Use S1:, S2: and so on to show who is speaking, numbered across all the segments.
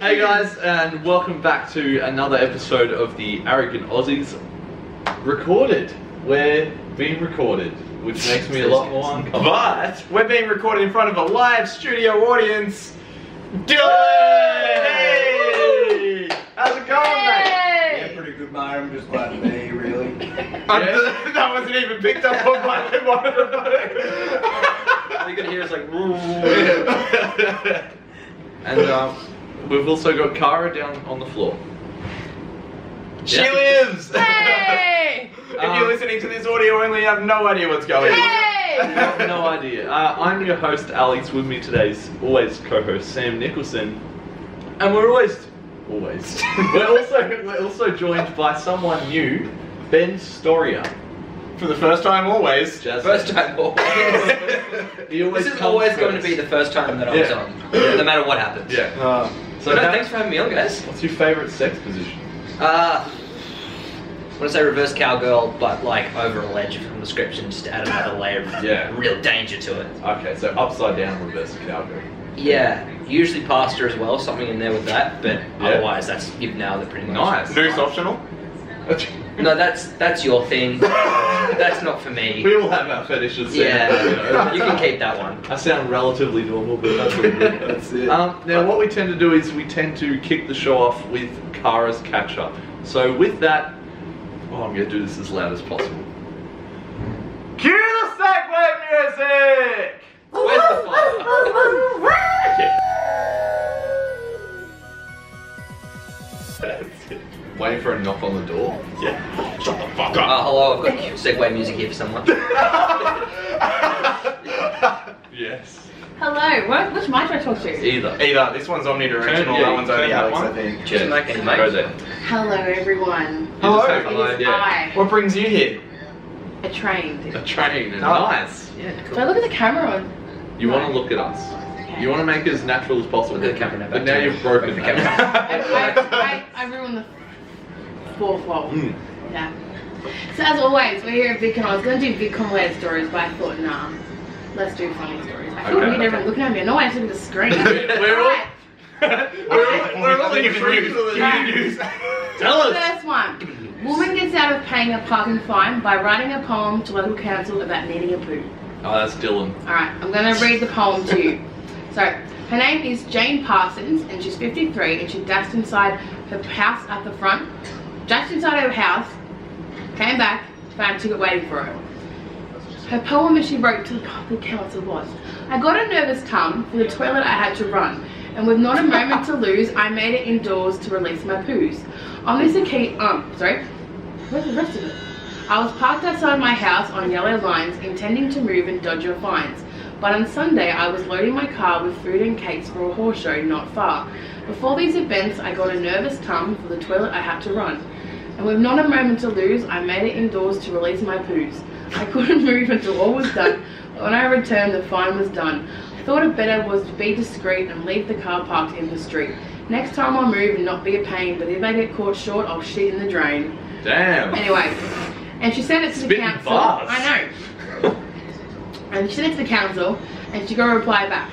S1: Hey guys, and welcome back to another episode of the Arrogant Aussies. We're being recorded, which makes me a lot more uncomfortable.
S2: But we're being recorded in front of a live studio audience. Dylan! Hey! How's it going, mate?
S3: Yeah, pretty good, mate. I'm just glad to be here, really.
S2: That wasn't even picked up on my microphone.
S1: All you can hear is like, and we've also got Cara down on the floor.
S2: She lives!
S4: Hey!
S2: If you're listening to this audio only, you have no idea what's going on.
S4: Hey!
S1: No idea. I'm your host, Alex. With me today is always co-host Sam Nicholson, and we're also joined by someone new, Ben Storia.
S2: For the first time, always.
S5: First time always. This is always going to be the first time that I was on, no matter what happens.
S1: Yeah.
S5: So thanks for having me on, guys.
S1: What's your favourite sex position?
S5: I want to say reverse cowgirl, but like over a ledge from the description, just to add another layer of real danger to it.
S1: Okay, so upside down reverse cowgirl.
S5: Yeah, usually pastor as well, something in there with that, but otherwise you've nailed it pretty much.
S1: Nice.
S2: Noose optional?
S5: No, that's your thing. That's not for me.
S1: We all have our fetishes.
S5: Yeah, you can keep that one.
S1: I sound relatively normal, but that's all good.
S3: That's it.
S1: Now, what we tend to do is we tend to kick the show off with Cara's catch-up. So with that, I'm going to do this as loud as possible.
S2: Cue the segue music!
S5: Where's the fire?
S1: Waiting for a knock on the door.
S2: Yeah. Shut the fuck up.
S5: Hello, I've got segue music here for someone.
S1: Yes.
S4: Hello, which mic do I talk to?
S1: Either.
S2: This one's omnidirectional,
S1: Yeah,
S2: that one's only
S1: turn that
S2: Alex,
S1: one.
S2: I think.
S5: Just make any mate.
S1: Go there.
S4: Hello, everyone.
S2: Hello.
S1: You just say
S4: It is
S1: yeah.
S2: What brings you here?
S4: a train.
S1: A train.
S2: Oh.
S1: Nice.
S5: Yeah,
S4: Do I look at the camera on?
S1: You want to look at us.
S4: Okay.
S1: You want to make it as natural as possible.
S5: Look at the camera now,
S1: But
S5: back
S1: now
S5: to
S1: you've broken
S5: the
S1: that.
S4: I ruined the fourth wall.
S1: Mm.
S4: Yeah. So as always, we're here at Vidcon. I was going to do Vidcon weird stories, but I thought, nah, let's do funny stories. I feel weird everyone looking at me. No, I just look at the screen.
S1: We're all-
S2: We're all intrigued with the news.
S1: Tell us.
S4: First one. Woman gets out of paying a parking fine by writing a poem to local council about needing a poo.
S1: Oh, that's Dylan.
S4: Alright, I'm going to read the poem to you. So, her name is Jane Parsons, and she's 53, and she dashed inside her house at the front. Dashed inside her house, came back, found a ticket waiting for her. Her poem as she wrote to the public council was, I got a nervous tum for the toilet I had to run, and with not a moment to lose, I made it indoors to release my poos. On this occasion, where's the rest of it? I was parked outside my house on yellow lines, intending to move and dodge your fines. But on Sunday, I was loading my car with food and cakes for a horse show not far. Before these events, I got a nervous tum for the toilet I had to run. And with not a moment to lose, I made it indoors to release my poos. I couldn't move until all was done. When I returned, the fine was done. I thought it better was to be discreet and leave the car parked in the street. Next time I'll move and not be a pain, but if I get caught short, I'll shit in the drain.
S1: Damn.
S4: Anyway, and she sent it to the
S1: Spitting
S4: council.
S1: bars.
S4: I know. And she sent it to the council, and she got a reply back.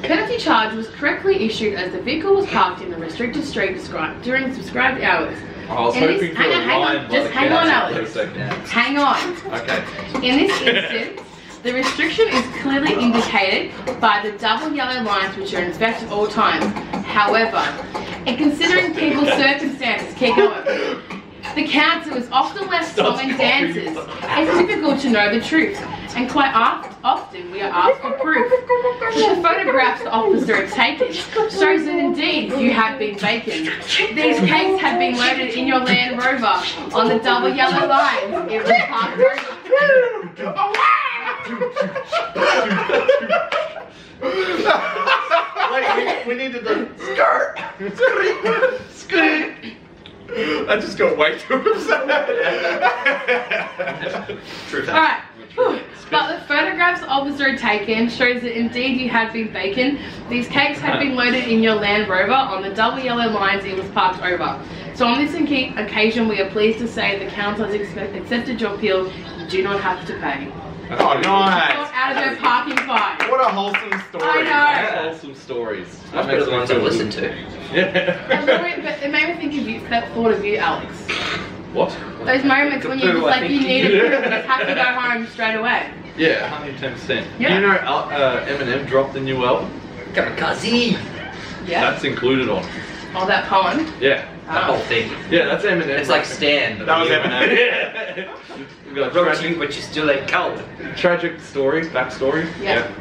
S4: Penalty charge was correctly issued as the vehicle was parked in a restricted street during prescribed hours.
S1: I was
S4: And
S1: hoping
S4: this-
S1: for a
S4: hang on,
S1: line by
S4: just
S1: the
S4: hang on,
S1: council
S4: Alex.
S1: for a second.
S4: Hang on.
S1: Okay.
S4: In this instance, the restriction is clearly indicated by the double yellow lines which are inspected at all times. However, in considering people's circumstances, keep going. The council is often left song and dances. It's difficult to know the truth, and quite often we are asked for proof. The photographs the officer had taken shows that indeed you have been vacant. These cakes have been loaded in your Land Rover on the double yellow line. It was parked
S1: Wait, we needed the
S2: Skirt. I just got way too upset.
S4: Alright. But the photographs the officer had taken shows that indeed you had been vacant. These cakes had been loaded in your Land Rover on the double yellow lines it was parked over. So on this occasion we are pleased to say the council has accepted your appeal. You do not have to pay.
S2: Oh, nice.
S4: Got out of their parking fine.
S2: What a wholesome story.
S4: I know.
S1: That's wholesome stories.
S5: Much better than the ones I listen to.
S1: Yeah.
S4: But it made me think of you, thought of you, Alex.
S1: What?
S4: Those moments when you're just like, you need a poo, you just have to go home straight away.
S1: Yeah, 110%.
S4: Yeah.
S1: You know Eminem dropped a new album?
S5: Kamikaze.
S4: Yeah.
S1: That's included on.
S4: Oh, that poem.
S1: Yeah.
S5: That whole thing.
S1: Yeah, that's Eminem.
S5: It's like Stan.
S2: That was Eminem.
S1: Yeah. We've got a
S5: Wrote
S1: tragic,
S5: you, but you still ain't cold.
S1: tragic story, backstory.
S4: Yeah.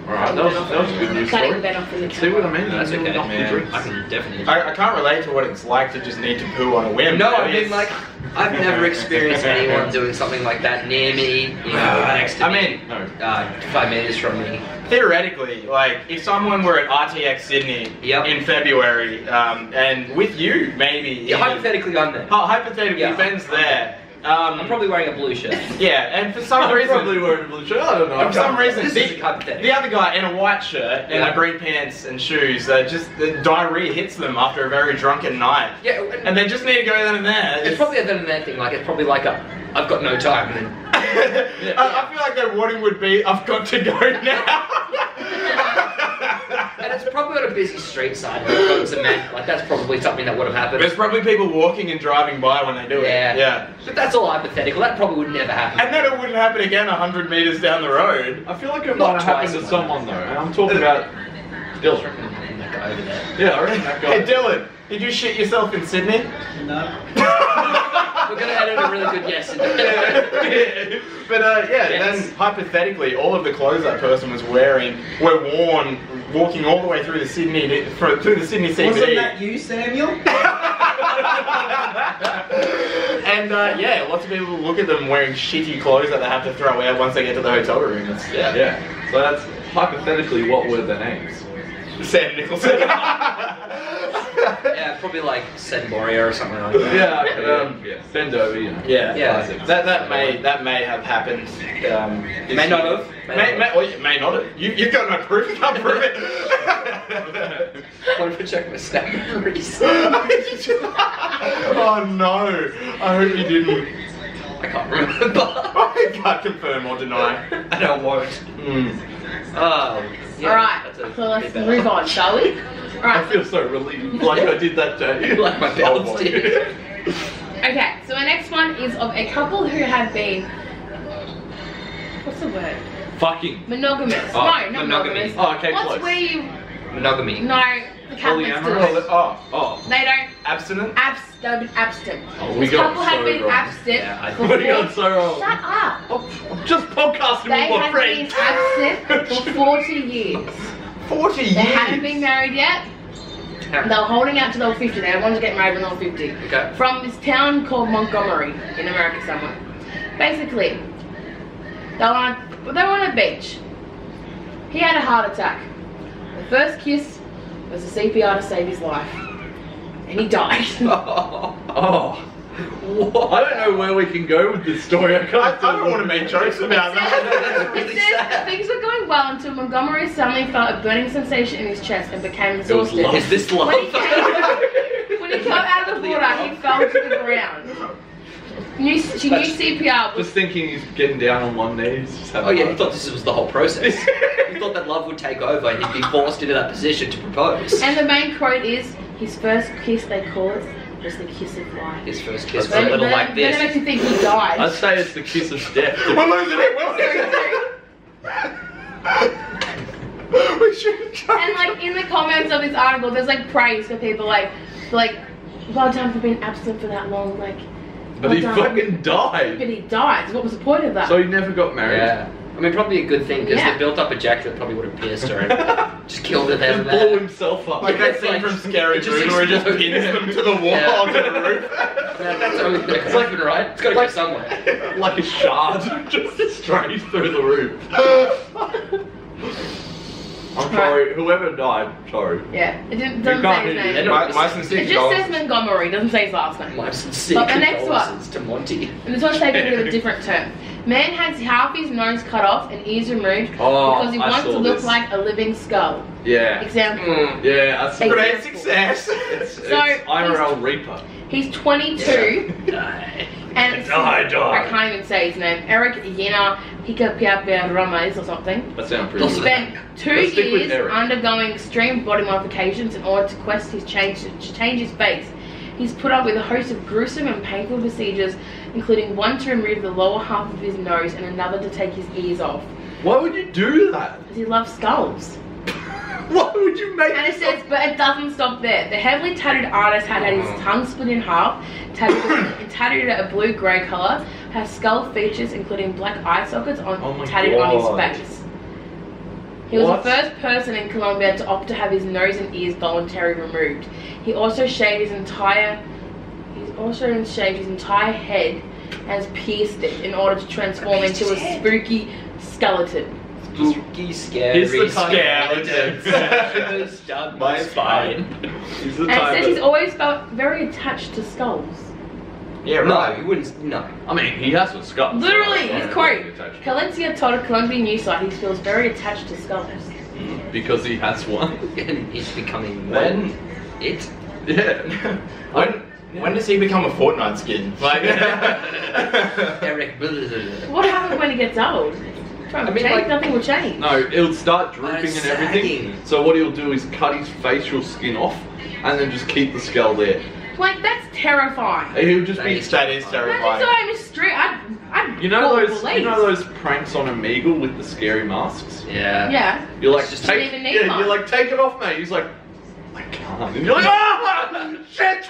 S1: Alright, that was a good news
S4: Cutting
S1: story.
S4: Ben off in the
S1: See what I mean?
S5: That's
S1: You
S5: okay,
S1: know,
S5: man.
S1: drinks.
S5: I can definitely.
S2: I can't relate to what it's like to just need to poo on a whim.
S5: No, I mean, like, I've never experienced anyone doing something like that near me, you know, next to
S2: I
S5: me.
S2: mean,
S1: No.
S5: 5 meters from me.
S2: theoretically, like, if someone were at RTX Sydney
S5: Yep.
S2: in February, and with you, maybe.
S5: Yeah,
S2: in-
S5: hypothetically, I'm there.
S2: Hypothetically,
S5: Yeah.
S2: Ben's there.
S5: I'm probably wearing a blue shirt.
S2: Yeah, and for some
S1: I'm
S2: reason,
S1: probably wearing a blue shirt. I don't know.
S2: for some reason,
S5: This is hypothetical.
S2: the other guy in a white shirt and
S5: Yeah.
S2: green pants and shoes, just the diarrhea hits them after a very drunken night,
S5: Yeah,
S2: and they just need to go then and there.
S5: it's probably a then and there thing. Like, it's probably like I've got no time. And then,
S2: I feel like their warning would be, I've got to go now.
S5: and it's probably on a busy street side. Like, that's probably something that would have happened.
S2: There's probably people walking and driving by when they do
S5: Yeah.
S2: it. Yeah.
S5: But that's all hypothetical. That probably would never happen.
S2: And then it wouldn't happen again 100 meters down the road.
S1: I feel like it
S5: Not
S1: might have happened
S5: twice,
S1: to someone though. And I'm talking about Dylan.
S5: That guy over there.
S1: Yeah, I reckon that guy.
S2: Hey Dylan, did you shit yourself in Sydney?
S3: No.
S5: We're gonna edit a really good yes in there.
S2: But yeah,
S5: Yes.
S2: then hypothetically, all of the clothes that person was wearing were worn walking all the way through the Sydney through the Sydney CBD.
S3: Wasn't that you, Samuel?
S2: And yeah, lots of people look at them wearing shitty clothes that they have to throw out once they get to the hotel room. It's, yeah.
S1: Yeah. So that's hypothetically what were the names?
S2: Sam Nicholson.
S5: Yeah, probably like Sen Boria or something like that.
S1: Yeah, bend over, you know.
S2: Yeah,
S5: Yeah.
S1: Classic.
S2: That may have happened.
S5: May not have.
S2: May not have. You've got no proof. You can't prove it.
S5: I wanted to check my snap memories.
S2: Oh no! I hope you didn't.
S5: I can't remember.
S2: I can't confirm or deny.
S5: And I won't. Oh, yeah,
S4: Alright,
S5: that's a
S4: so let's
S5: bit better.
S4: move on, shall we?
S1: I
S4: Alright,
S1: feel so relieved, like I did that day.
S5: Like my balance
S1: boy.
S5: did.
S4: okay, so our next one is of a couple who had been, what's the word?
S1: Fucking.
S4: Monogamous.
S1: Oh,
S4: no, not
S5: monogamy.
S4: monogamous.
S1: Oh, okay,
S4: What's
S1: close.
S4: where you,
S5: Monogamy.
S4: no, the Catholics do
S1: Polyamorous?
S4: it.
S2: Oh,
S4: They don't,
S2: abstinent.
S4: they've been absent.
S1: Oh, we
S4: This
S1: got
S4: couple had
S1: so
S4: been
S1: wrong.
S4: absent
S5: Yeah, I-
S4: before.
S1: We got so wrong.
S4: Shut up.
S1: I'm just podcasting
S4: They
S1: with my
S4: had been
S1: friends.
S4: absent for 40 years.
S2: 40 years.
S4: They hadn't been married yet. They were holding out till they were 50. They wanted to get married when they were 50.
S5: Okay.
S4: From this town called Montgomery in America somewhere. Basically, they were on a beach. He had a heart attack. The first kiss was a CPR to save his life. And he died.
S1: Oh. What? I don't know where we can go with this story. I
S2: don't want to make jokes about that.
S4: It says things were going well until Montgomery suddenly felt a burning sensation in his chest and became
S1: was
S4: exhausted.
S1: love.
S5: Is this love?
S4: When he got out of the water, he fell to the ground. She knew CPR was.
S1: Just thinking he's getting down on one knee. He's just having
S5: Oh yeah,
S1: a
S5: he thought this was the whole process. He thought that love would take over and he'd be forced into that position to propose.
S4: And the main quote is, his first kiss, they call it, was the kiss of life.
S5: His first kiss was
S1: That's
S5: a little like
S4: Then it makes
S5: this.
S4: you think he died.
S1: I'd say it's the kiss of death.
S2: We're losing it. We should.
S4: And like in the comments of this article, there's like praise for people like, well done for being absent for that long, like.
S1: But
S4: well
S1: he
S4: done.
S1: fucking died.
S4: But he died. So what was the point of that?
S1: So he never got married.
S5: Yeah. I mean, probably a good thing because
S4: Yeah.
S5: the built-up ejaculate probably would have pierced her and just killed her there
S1: Just
S5: and
S1: blew
S5: there.
S1: himself up.
S2: Like that
S5: It's
S2: scene
S5: like-
S2: from Scary
S5: it just
S2: Movie where it just
S5: explodes.
S2: pins them to the wall,
S5: Yeah.
S2: onto the roof.
S5: Yeah, that's only gonna happen, right? It's gotta go somewhere.
S1: Like a shard, just straight through the roof. I'm sorry, whoever died, sorry.
S4: Yeah, it didn't,
S1: You
S4: doesn't
S1: can't
S4: say his
S1: do
S4: name.
S1: that.
S2: My sincere
S4: It just says
S2: condolences.
S4: Montgomery, doesn't say his last name.
S5: My sincere
S4: But the next one.
S5: condolences to Monty.
S4: And this one's taken with a different term. Man has half his nose cut off and ears removed
S1: Oh,
S4: because he
S1: I
S4: wants to
S1: saw
S4: look
S1: this.
S4: like a living skull.
S1: Yeah.
S4: Example.
S1: Yeah, that's
S4: Hey,
S2: Great success.
S1: It's
S4: So,
S1: IRL Reaper.
S4: He's 22. And it's, I can't even say his name. Eric Yena Hikapiapiaramas or something.
S1: That sounds pretty good.
S4: Spent 2
S1: Let's stick with
S4: years
S1: Eric.
S4: undergoing extreme body modifications in order to quest his change his face. He's put up with a host of gruesome and painful procedures, including one to remove the lower half of his nose and another to take his ears off.
S1: Why would you do that?
S4: Because he loves skulls.
S1: Why would you make
S4: And it says, but it doesn't stop there. The heavily tattooed artist had his tongue split in half, tattooed a blue-grey colour, has skull features including black eye sockets tattooed on his face. He was the first person in Colombia to opt to have his nose and ears voluntarily removed. He also shaved his entire head and has pierced it in order to transform into a spooky skeleton.
S5: Spooky, scary skeletons. Down my spine.
S1: He's the
S4: And it
S1: type
S4: says
S1: of-
S4: he's always felt very attached to skulls.
S2: Yeah,
S5: No,
S2: right.
S5: you wouldn't. No.
S1: I mean, he has with skulls.
S4: Literally,
S1: so
S4: his
S1: I
S4: quote.
S1: don't attach to it.
S4: Calencia told a Colombian news site he feels very attached to skulls.
S1: Because he has one.
S5: And he's becoming
S2: When-
S5: it.
S1: Yeah.
S2: When does he become a Fortnite skin? Like,
S5: Eric.
S4: What happens when he gets old? Nothing will change.
S1: No, it'll start drooping
S5: it's
S1: and everything.
S5: sagging.
S1: So what he'll do is cut his facial skin off and then just keep the skull there.
S4: Like, that's terrifying.
S1: He'll just be.
S2: that is
S4: Imagine
S2: terrifying.
S4: so I'm straight. I'd
S1: You know
S4: call the
S1: those?
S4: police.
S1: You know those pranks on Omegle with the scary masks?
S5: Yeah.
S4: Yeah.
S1: You're like,
S5: Just
S1: take,
S4: didn't even need
S1: yeah,
S4: one.
S1: you're like, take it off, mate. He's like, I can't. And you're like, ah, shit.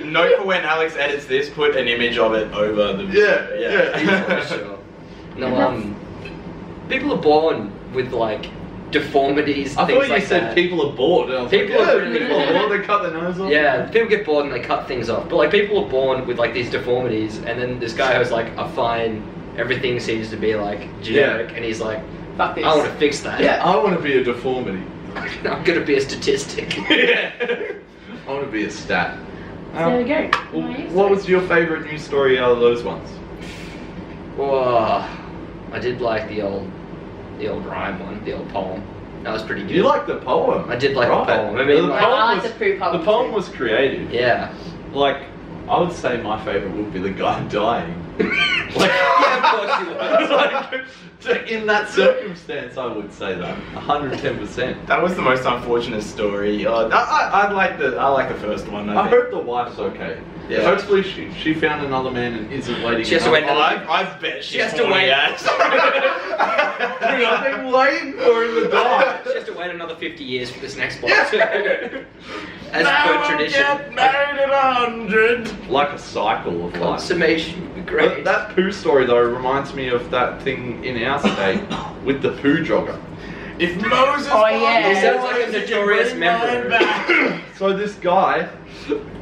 S2: Note for when Alex edits this, put an image of it over the.
S1: Yeah.
S5: For sure. No, people are born with like deformities.
S1: I
S5: things
S1: thought you
S5: like
S1: said
S5: that.
S1: people are bored. And I was
S5: People
S1: like,
S5: are
S1: yeah,
S5: really
S1: people are
S5: bored.
S1: bored. They cut their nose off.
S5: Yeah, people get bored and they cut things off. But like people are born with like these deformities, and then this guy who's like a fine, everything seems to be like generic, and he's like,
S4: Fuck this.
S5: I want to fix that.
S1: Yeah, I want to be a deformity.
S5: I'm gonna be a statistic.
S1: Yeah. I want to be a stat.
S4: So there we go.
S1: What was your favourite news story out of those ones?
S5: Whoa, I did like the old rhyme one, the old poem. That was pretty good.
S1: You like the poem?
S5: I did like the poem. I
S1: the
S5: mean, like-
S1: poem
S4: I like
S1: was,
S4: the poo poem
S1: the poem
S4: too.
S1: was creative.
S5: Yeah.
S1: Like, I would say my favourite would be the guy dying. Like,
S5: Yeah, of course you would.
S1: like, in that circumstance, I would say that 110%.
S2: That was the most unfortunate story. I like the first one. I
S1: I
S2: think.
S1: hope the wife's okay.
S2: Yeah.
S1: Hopefully she found another man and isn't waiting.
S5: She has to wait
S2: Oh, I bet
S5: She has to wait.
S1: I've been waiting for him to die.
S5: She has to wait another 50 years for this next box. As per tradition.
S2: Get married at 100.
S1: Like a cycle of life.
S5: Consummation would be
S1: But
S5: great.
S1: that poo story though reminds me of that thing in our state with the poo jogger.
S2: If Moses
S4: Oh, yeah.
S5: It sounds like a notorious member.
S1: So this guy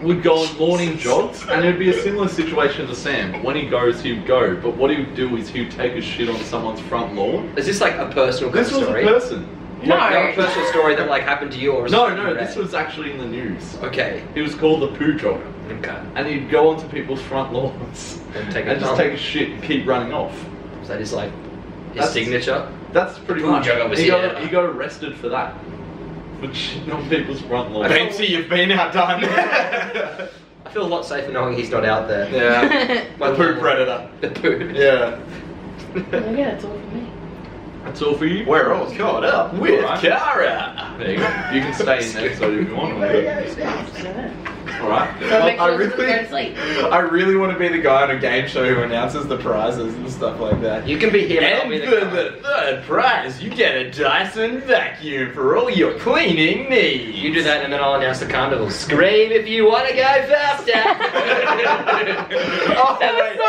S1: would go on morning jogs, and it would be a similar situation to Sam. When he goes, he would go, but what he would do is he would take a shit on someone's front lawn.
S5: Is this like a personal kind
S1: This
S5: of
S1: was
S5: story?
S1: a person.
S4: No.
S5: Not a personal story that like happened to you or
S1: No,
S5: something
S1: no,
S5: you read?
S1: this was actually in the news.
S5: Okay.
S1: He was called the poo jogger,
S5: Okay.
S1: and he'd go onto people's front lawns
S5: And take a
S1: and just
S5: dump.
S1: take a shit and keep running off.
S5: So that is like his
S1: That's-
S5: signature.
S1: That's pretty
S5: Poo
S1: much.
S5: jogger was
S1: He
S5: here.
S1: got arrested for that. For shitting on people's front lawns.
S2: Fancy, you've been outdone.
S5: I feel a lot safer knowing he's not out there.
S2: Yeah.
S5: My
S2: The poo predator.
S5: The poo.
S2: Yeah.
S4: Okay, that's all for me.
S1: That's all for you?
S2: We're all caught up with
S1: Alright.
S2: Cara.
S1: There you go. You can stay in the episode if you want. Alright.
S4: So make
S2: I
S4: sure to go
S2: really-
S4: to sleep.
S2: I really want to be the guy on a game show who announces the prizes and stuff like that.
S5: You can be him. I'll
S2: And
S5: be
S2: for
S5: the guy.
S2: the third prize, you get a Dyson vacuum for all your cleaning needs.
S5: You do that and then I'll announce the carnival. Scream if you want to go faster.
S2: Oh,
S4: That was so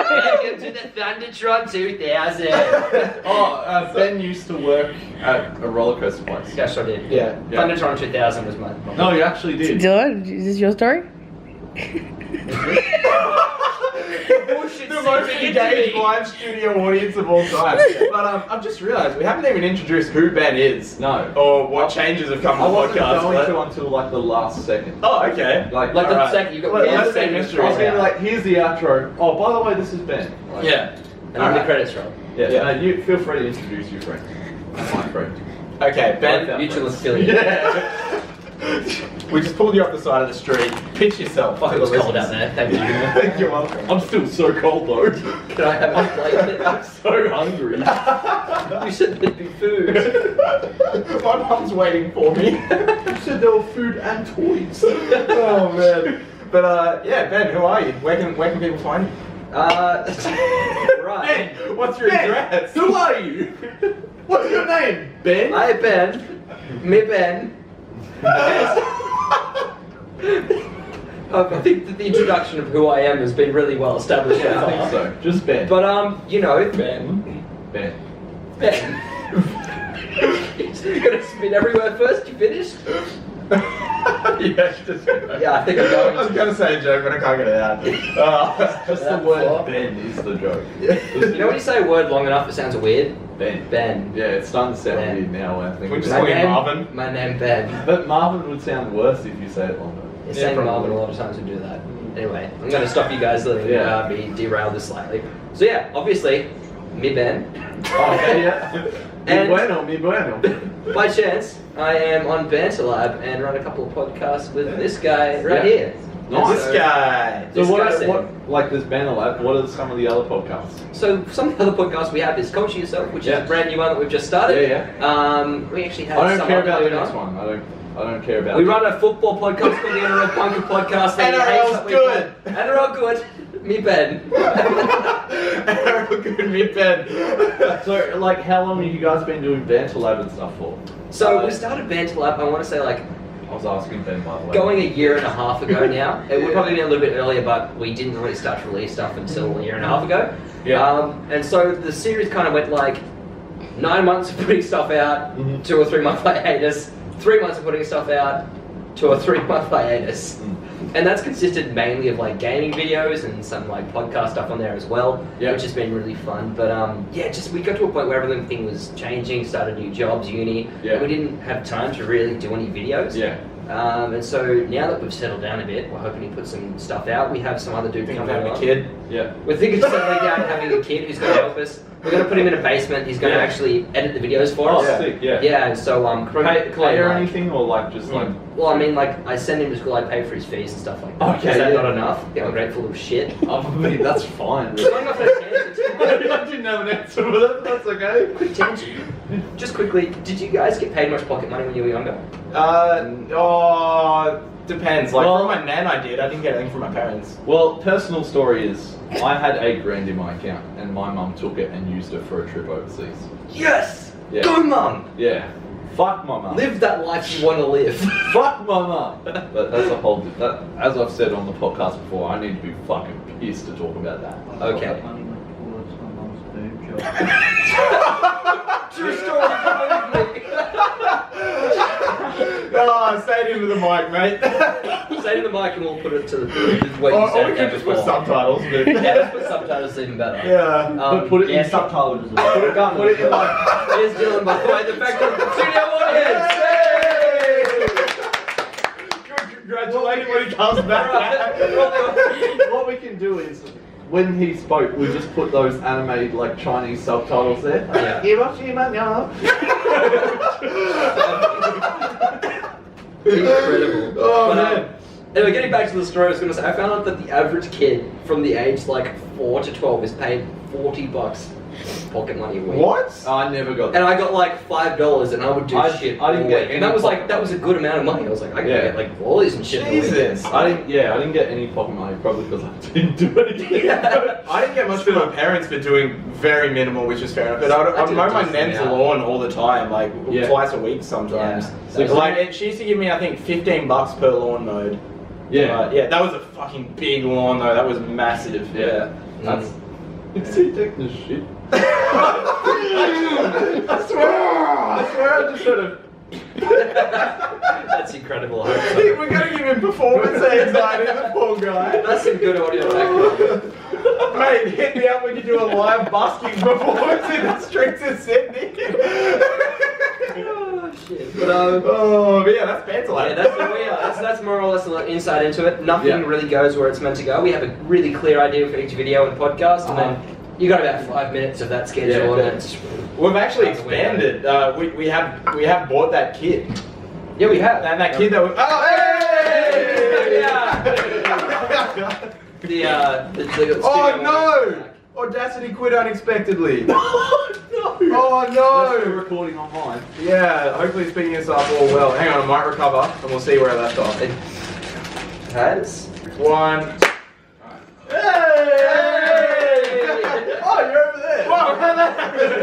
S4: good.
S5: Welcome to the Thundertron 2000.
S1: Ben used to work at a roller coaster place.
S5: Yes, I did.
S2: Yeah.
S5: Thundertron 2000 was my.
S1: No, you actually did.
S4: Dylan, is this your story?
S2: The most engaged live studio audience of all time. But I've just realised we haven't even introduced who Ben is.
S1: No.
S2: Or what changes have come to
S1: I
S2: the
S1: wasn't
S2: podcast.
S1: going
S2: but-
S1: to until like the last second.
S2: Oh, okay.
S1: Like
S5: Like the
S2: Alright.
S5: second you got
S2: Let's
S5: Ben
S2: say mystery.
S1: I was gonna be like, here's the outro. Oh, by the way, this is Ben. Like,
S2: Yeah.
S5: And then the
S2: Alright.
S5: credits roll.
S1: Yeah.
S2: Yeah.
S1: You feel free to introduce your friend. My friend.
S2: Okay, Ben.
S5: Mutual affiliate.
S1: Yeah.
S2: We just pulled you up the side of the street. Pitch yourself.
S5: Fuck, it was cold out there. Thank you.
S2: Thank you, welcome.
S1: I'm still so cold though.
S5: Can I have a plate?
S1: I'm so hungry.
S5: You said there'd be food.
S2: My mum's waiting for me.
S1: You said there were food and toys.
S2: Oh man. But yeah, Ben, who are you? Where can people find you?
S5: Right.
S2: Ben, what's your address?
S1: Who are you? What's your name? Ben?
S5: Hi, Ben. Me, Ben. I think that the introduction of who I am has been really well established.
S1: Yeah,
S5: so
S1: I think
S5: far.
S1: so. Just Ben.
S5: But you know, Ben.
S1: Ben.
S5: You're gonna spin everywhere first. You finished?
S2: Yeah, just
S5: Yeah, I think I'm going.
S2: I was gonna say a joke, but I can't get it out.
S1: Just the
S5: That
S1: word
S5: flop.
S1: Ben is the joke.
S5: You know when you say a word long enough, it sounds weird.
S1: Ben.
S5: Ben.
S1: Yeah, it's starting to sound
S5: Ben.
S1: weird now. I think.
S2: We just
S5: My
S2: call you
S5: name,
S2: Marvin.
S5: My name, Ben.
S1: But Marvin would sound worse if you say it longer.
S5: Yeah,
S2: Yeah,
S5: saying
S2: probably.
S5: Marvin a lot of times would do that. Anyway, I'm going to stop you guys letting me derail this slightly. So yeah, obviously, me Ben.
S1: Okay, yeah.
S5: And-
S1: Mi bueno.
S5: By chance, I am on Banter Lab and run a couple of podcasts with this guy right here.
S1: Nice.
S2: This guy.
S1: So
S5: This
S1: what
S5: guy
S1: like this Banter Lab, what are some of the other podcasts?
S5: So some of the other podcasts we have is Coach Yourself, which is
S1: Yeah.
S5: a brand new one that we've just started.
S1: Yeah,
S5: We actually have
S1: I don't
S5: some
S1: care
S5: other
S1: about the
S5: going
S1: next
S5: on.
S1: one. I don't care about
S5: We
S1: it.
S5: run a football podcast called the NRL Bunker Podcast. that he hates
S2: NRL's
S5: that we
S2: good.
S5: call- NRL good. Me Ben.
S2: Good me, Ben.
S1: So, like, how long have you guys been doing Banter Lab and stuff for?
S5: So we started Banter Lab, I want to say like
S1: I was asking Ben by the way.
S5: going a year and a half ago now. It would
S1: Yeah.
S5: probably be a little bit earlier, but we didn't really start to release stuff until a year and a half ago.
S1: Yeah.
S5: And so the series kind of went like 9 months of putting stuff out,
S1: Mhm.
S5: 2 or 3 month hiatus, 3 months of putting stuff out, 2 or 3 month hiatus.
S1: Mm.
S5: And that's consisted mainly of like gaming videos and some like podcast stuff on there as well,
S1: Yeah.
S5: which has been really fun. But yeah, just we got to a point where everything was changing, started new jobs, uni,
S1: Yeah.
S5: and we didn't have time to really do any videos.
S1: Yeah.
S5: And so now that we've settled down a bit, we're hoping to put some stuff out. We have some other dude
S2: Think of
S5: coming
S2: having
S5: on.
S2: a kid.
S1: Yeah.
S5: We're thinking of settling down and having a kid who's going to help us. We're going to put him in a basement. He's going to
S1: Yeah.
S5: actually edit the videos for
S1: Oh,
S5: us.
S1: sick. Yeah.
S5: Yeah, and so
S1: Pay or anything, or like just like.
S5: well, I mean, like, I send him to school, I pay for his fees and stuff like that.
S1: Okay,
S5: Is that
S1: yeah.
S5: not enough? You ungrateful little shit.
S1: I mean, that's fine.
S5: Going off on a tangent.
S1: I didn't have an answer for that, but that's okay.
S5: Quick tangent. Just quickly, did you guys get paid much pocket money when you were younger?
S2: Depends. Like
S1: Well-
S2: from my nan, I did. I didn't get anything from my parents.
S1: Well, personal story is, I had $8,000 in my account, and my mum took it and used it for a trip overseas.
S5: Yes!
S1: Yeah.
S5: Go, Mum!
S1: Yeah. Fuck my mum.
S5: Live that life you want to live.
S1: Fuck my mum. But that's a whole. That, as I've said on the podcast before, I need to be fucking pissed to talk about that.
S5: Okay.
S3: Money went towards my mum's boob job.
S5: True story, believe me.
S2: Oh, say it into the mic, mate.
S5: Say to the mic and we'll put it to the what you
S2: Or
S5: said
S2: we
S5: there
S2: could just put
S5: before.
S2: subtitles. But
S5: Yeah, let's put subtitles even better.
S2: yeah.
S1: But put it
S3: Yeah,
S1: in
S3: subtitles as
S1: Put
S3: well.
S1: it, put it in like.
S5: Here's Dylan, by the way, the fact of the studio audience.
S2: Congratulations when he comes back.
S1: What we can do is, when he spoke, we just put those animated like Chinese subtitles there.
S5: Yeah. Incredible.
S2: Oh,
S5: But,
S2: man.
S5: Anyway, getting back to the story, I was going to say, I found out that the average kid from the age like 4 to 12 is paid $40 pocket money a week.
S2: What?
S1: I never got
S5: And
S1: that.
S5: I got like $5 and I would do
S1: I-
S5: shit.
S1: I didn't
S5: all
S1: get
S5: week.
S1: any
S5: And that was like,
S1: pocket
S5: that was a good amount of money. I was like, I can
S1: Yeah.
S5: get like lollies and shit. in a week.
S2: Jesus.
S1: I didn't get any pocket money, probably because I didn't do anything.
S2: I didn't get much from my parents for doing very minimal, which is fair enough. But
S5: I
S2: I'd
S5: did
S2: mow
S5: a
S2: my
S5: decent
S2: nan's
S5: amount.
S2: lawn all the time, like
S1: Yeah.
S2: twice a week sometimes.
S5: Yeah.
S2: So like, she used to give me, I think, $15 per lawn mowed.
S1: Yeah.
S2: Yeah, that was a fucking big lawn though. That was massive.
S1: Yeah.
S5: That's
S1: Is he taking this shit? I swear I just heard
S5: That's incredible. I hope so.
S2: We're gonna give him performance anxiety, the poor guy.
S5: That's some good audio background.
S2: Mate, hit me up when you do a live busking performance in the streets of Sydney.
S5: Oh shit. But
S2: But yeah, that's Banter Lab.
S5: yeah, that's where we are. That's more or less a little insight into it. Nothing
S1: Yeah.
S5: really goes where it's meant to go. We have a really clear idea for each video and podcast, and then you got about 5 minutes of that schedule,
S1: Yeah.
S5: and it's
S2: We've actually expanded. We have bought that kid.
S5: yeah, we have.
S2: And that kid that was. Oh, hey!
S5: the
S2: Oh
S5: studio
S2: no! Audacity quit unexpectedly. Oh
S1: Let's do
S2: no!
S1: recording on mine.
S2: Yeah, hopefully it's picking us up all well. Hang on, I might recover and we'll see where I left off.
S5: It has.
S2: One. Hey! Oh, you're over there.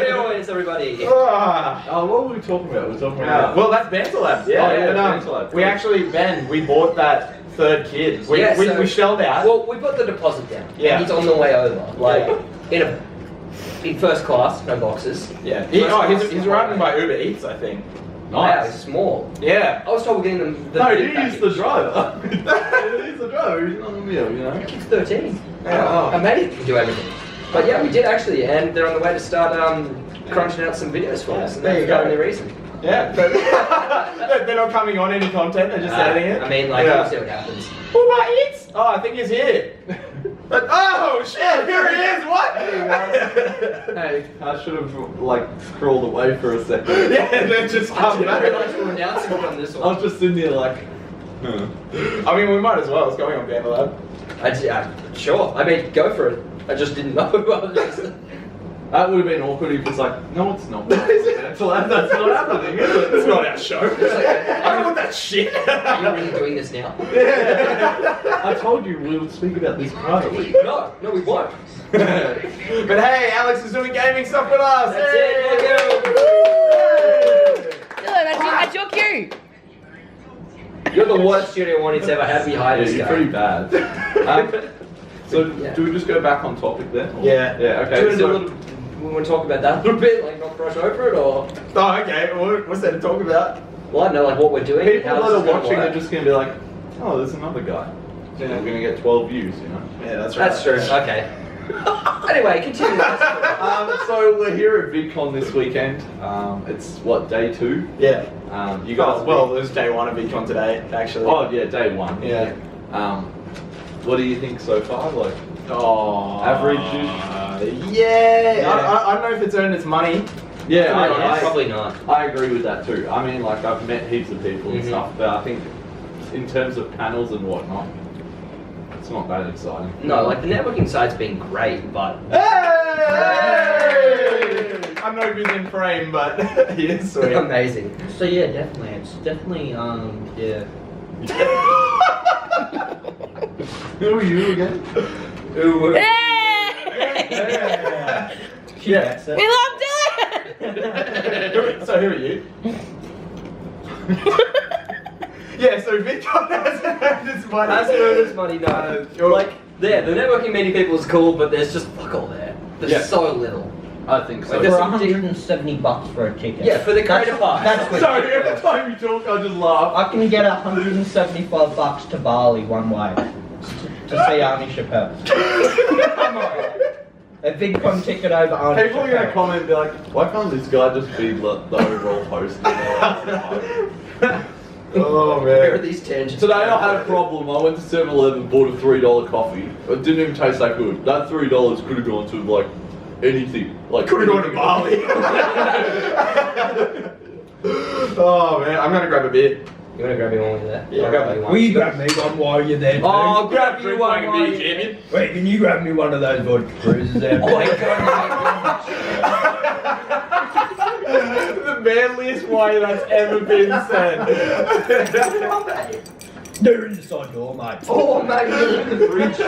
S5: Hey, audience, everybody.
S2: Ah.
S1: What were we talking about? We're talking
S2: Yeah,
S1: about.
S2: well, that's Banter Lab.
S1: Yeah,
S2: and,
S1: Banter Lab.
S2: We actually, Ben, we bought that third kid. We,
S5: Yeah, so-
S2: we shelled out.
S5: Well, we put the deposit down.
S2: Yeah.
S5: And he's on the way over. Like, in first class, no boxes.
S2: Yeah.
S5: First
S2: He's
S5: class.
S2: arriving by Uber Eats, I think.
S5: Wow, he's small.
S2: Yeah.
S5: I was told we're getting them.
S1: No,
S5: big
S1: he's the
S5: package.
S1: driver. He's the driver. He's not the meal, you know.
S5: Kid's 13.
S2: Oh.
S5: Amazing. Can do everything. But yeah, we did actually, and they're on the way to start crunching out some videos for us. And
S2: There you
S5: that's the
S2: go.
S5: only reason.
S2: Yeah. They're not coming on any content, they're just editing it.
S5: I mean, like,
S2: Yeah.
S5: we'll see what happens.
S2: Uber Eats? Oh, I think he's here. Oh, shit, here he is, what?
S1: Hey, I should have like scrolled away for a second.
S2: Yeah, and then just
S5: I
S2: come
S5: didn't
S2: back.
S5: realize we were announcing it on this
S1: I
S5: one.
S1: was just sitting there like. Huh.
S2: I mean, we might as well, it's going on BanterLab.
S5: Sure. I mean, go for it. I just didn't know. I was just-
S1: That would have been awkward if it's like, no, it's not. That's not happening, is it?
S2: It's not our show.
S5: It's like,
S2: I don't want that shit.
S5: Are you really doing this now?
S1: I told you we would speak about this privately.
S5: No, we won't.
S2: But hey, Alex is doing gaming stuff with us.
S5: That's
S2: Hey!
S4: Dylan, that's your cue.
S5: You're the worst studio audience ever had. We hired
S1: Yeah,
S5: this
S1: you're
S5: guy.
S1: pretty bad. So,
S5: Yeah.
S1: do we just go back on topic then? Or-
S2: Yeah.
S1: Yeah,
S5: Do
S1: okay.
S5: you
S1: So,
S5: we want to talk about that a little bit, like not brush over it, or
S2: Oh, okay. What's there to talk about?
S5: well, I don't know, like what we're doing.
S1: people
S5: how
S1: that
S5: this
S1: are
S5: is gonna
S1: watching are
S5: work.
S1: just going to be like, oh, there's another guy.
S2: Yeah.
S1: We're going to get 12 views, you know?
S2: Yeah, that's right.
S5: That's true. Okay. Anyway, continue.
S1: So we're here at Vidcon this weekend. It's what, day 2?
S2: Yeah.
S1: You guys.
S2: Well, it was day 1 of VidCon today, actually.
S1: Oh yeah, day 1.
S2: Yeah.
S1: What do you think so far? Like,
S2: Oh.
S1: Average-ish?
S2: Yeah.
S1: Yeah.
S2: I don't know if it's earned its money.
S1: yeah,
S5: Probably not.
S1: I agree with that too. I mean, like I've met heaps of people and
S5: Mhm.
S1: stuff, but I think in terms of panels and whatnot, it's not that exciting.
S5: No, like the networking side's been great, but
S2: Hey! I'm no good in frame, but he is sweet.
S5: amazing.
S3: So yeah, definitely. It's definitely yeah.
S1: Who are you again?
S4: Hey!
S3: She gets it.
S4: We love Dylan!
S2: So who are you? Yeah, so VidCon hasn't earned its money.
S5: As earned its money, no.
S2: You're
S5: Like, there, the networking meeting people is cool, but there's just fuck all there. There's
S1: Yeah.
S5: so little.
S1: I think so.
S5: Like,
S3: For
S5: there's
S3: $170 for a ticket.
S5: Yeah, for the creator part.
S3: That's what.
S1: Sorry, every time you talk, I just laugh.
S3: I can get $175 to Bali one way to see Arnie Chappelle. Come on. A VidCon ticket over Arnie
S1: People are going to
S3: Chappelle.
S1: comment and be like, why can't this guy just be the overall host?
S2: Oh
S5: Where are
S2: man.
S5: these tangents?
S1: Today I had a problem. I went to 7-Eleven, bought a $3 coffee. It didn't even taste that good. That $3 could have gone to like anything. Like
S2: Could have gone to Bali. Oh man, I'm gonna grab a beer.
S5: You want to grab me one with that?
S2: Yeah,
S5: I'll grab you one.
S3: Will you grab me one while you're there?
S5: Oh, I'll grab you
S2: Drink
S5: one.
S2: like a
S5: while
S2: beer,
S5: you-
S2: champion.
S3: Wait, can you grab me one of those vodka cruisers there?
S5: Oh my god.
S2: The manliest way that's ever been said.
S3: They're in the side door, mate.
S5: Oh, mate, look at the fridge.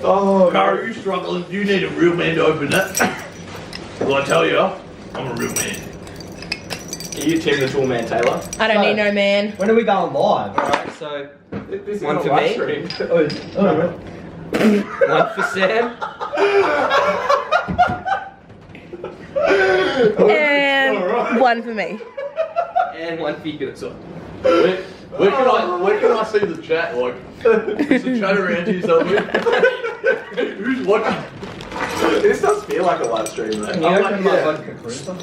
S2: Oh,
S1: Car, are you struggling? You need a real man to open that. Well, I tell you, I'm a real man.
S2: Are you Tim the Tool Man Taylor?
S4: I don't need no man.
S3: When are we going live?
S5: Alright, so
S2: This is
S5: One
S2: a
S5: for
S2: live
S5: me?
S2: stream.
S5: one for Sam.
S4: And
S2: Alright.
S4: one for me.
S5: And one for you. So.
S1: Where can I see the chat? Like, is the chat around you somewhere? Who's watching?
S2: This does feel like a live stream though.
S3: Can you
S1: I'm
S3: open
S1: like,
S3: my
S1: yeah.
S3: vodka cruiser?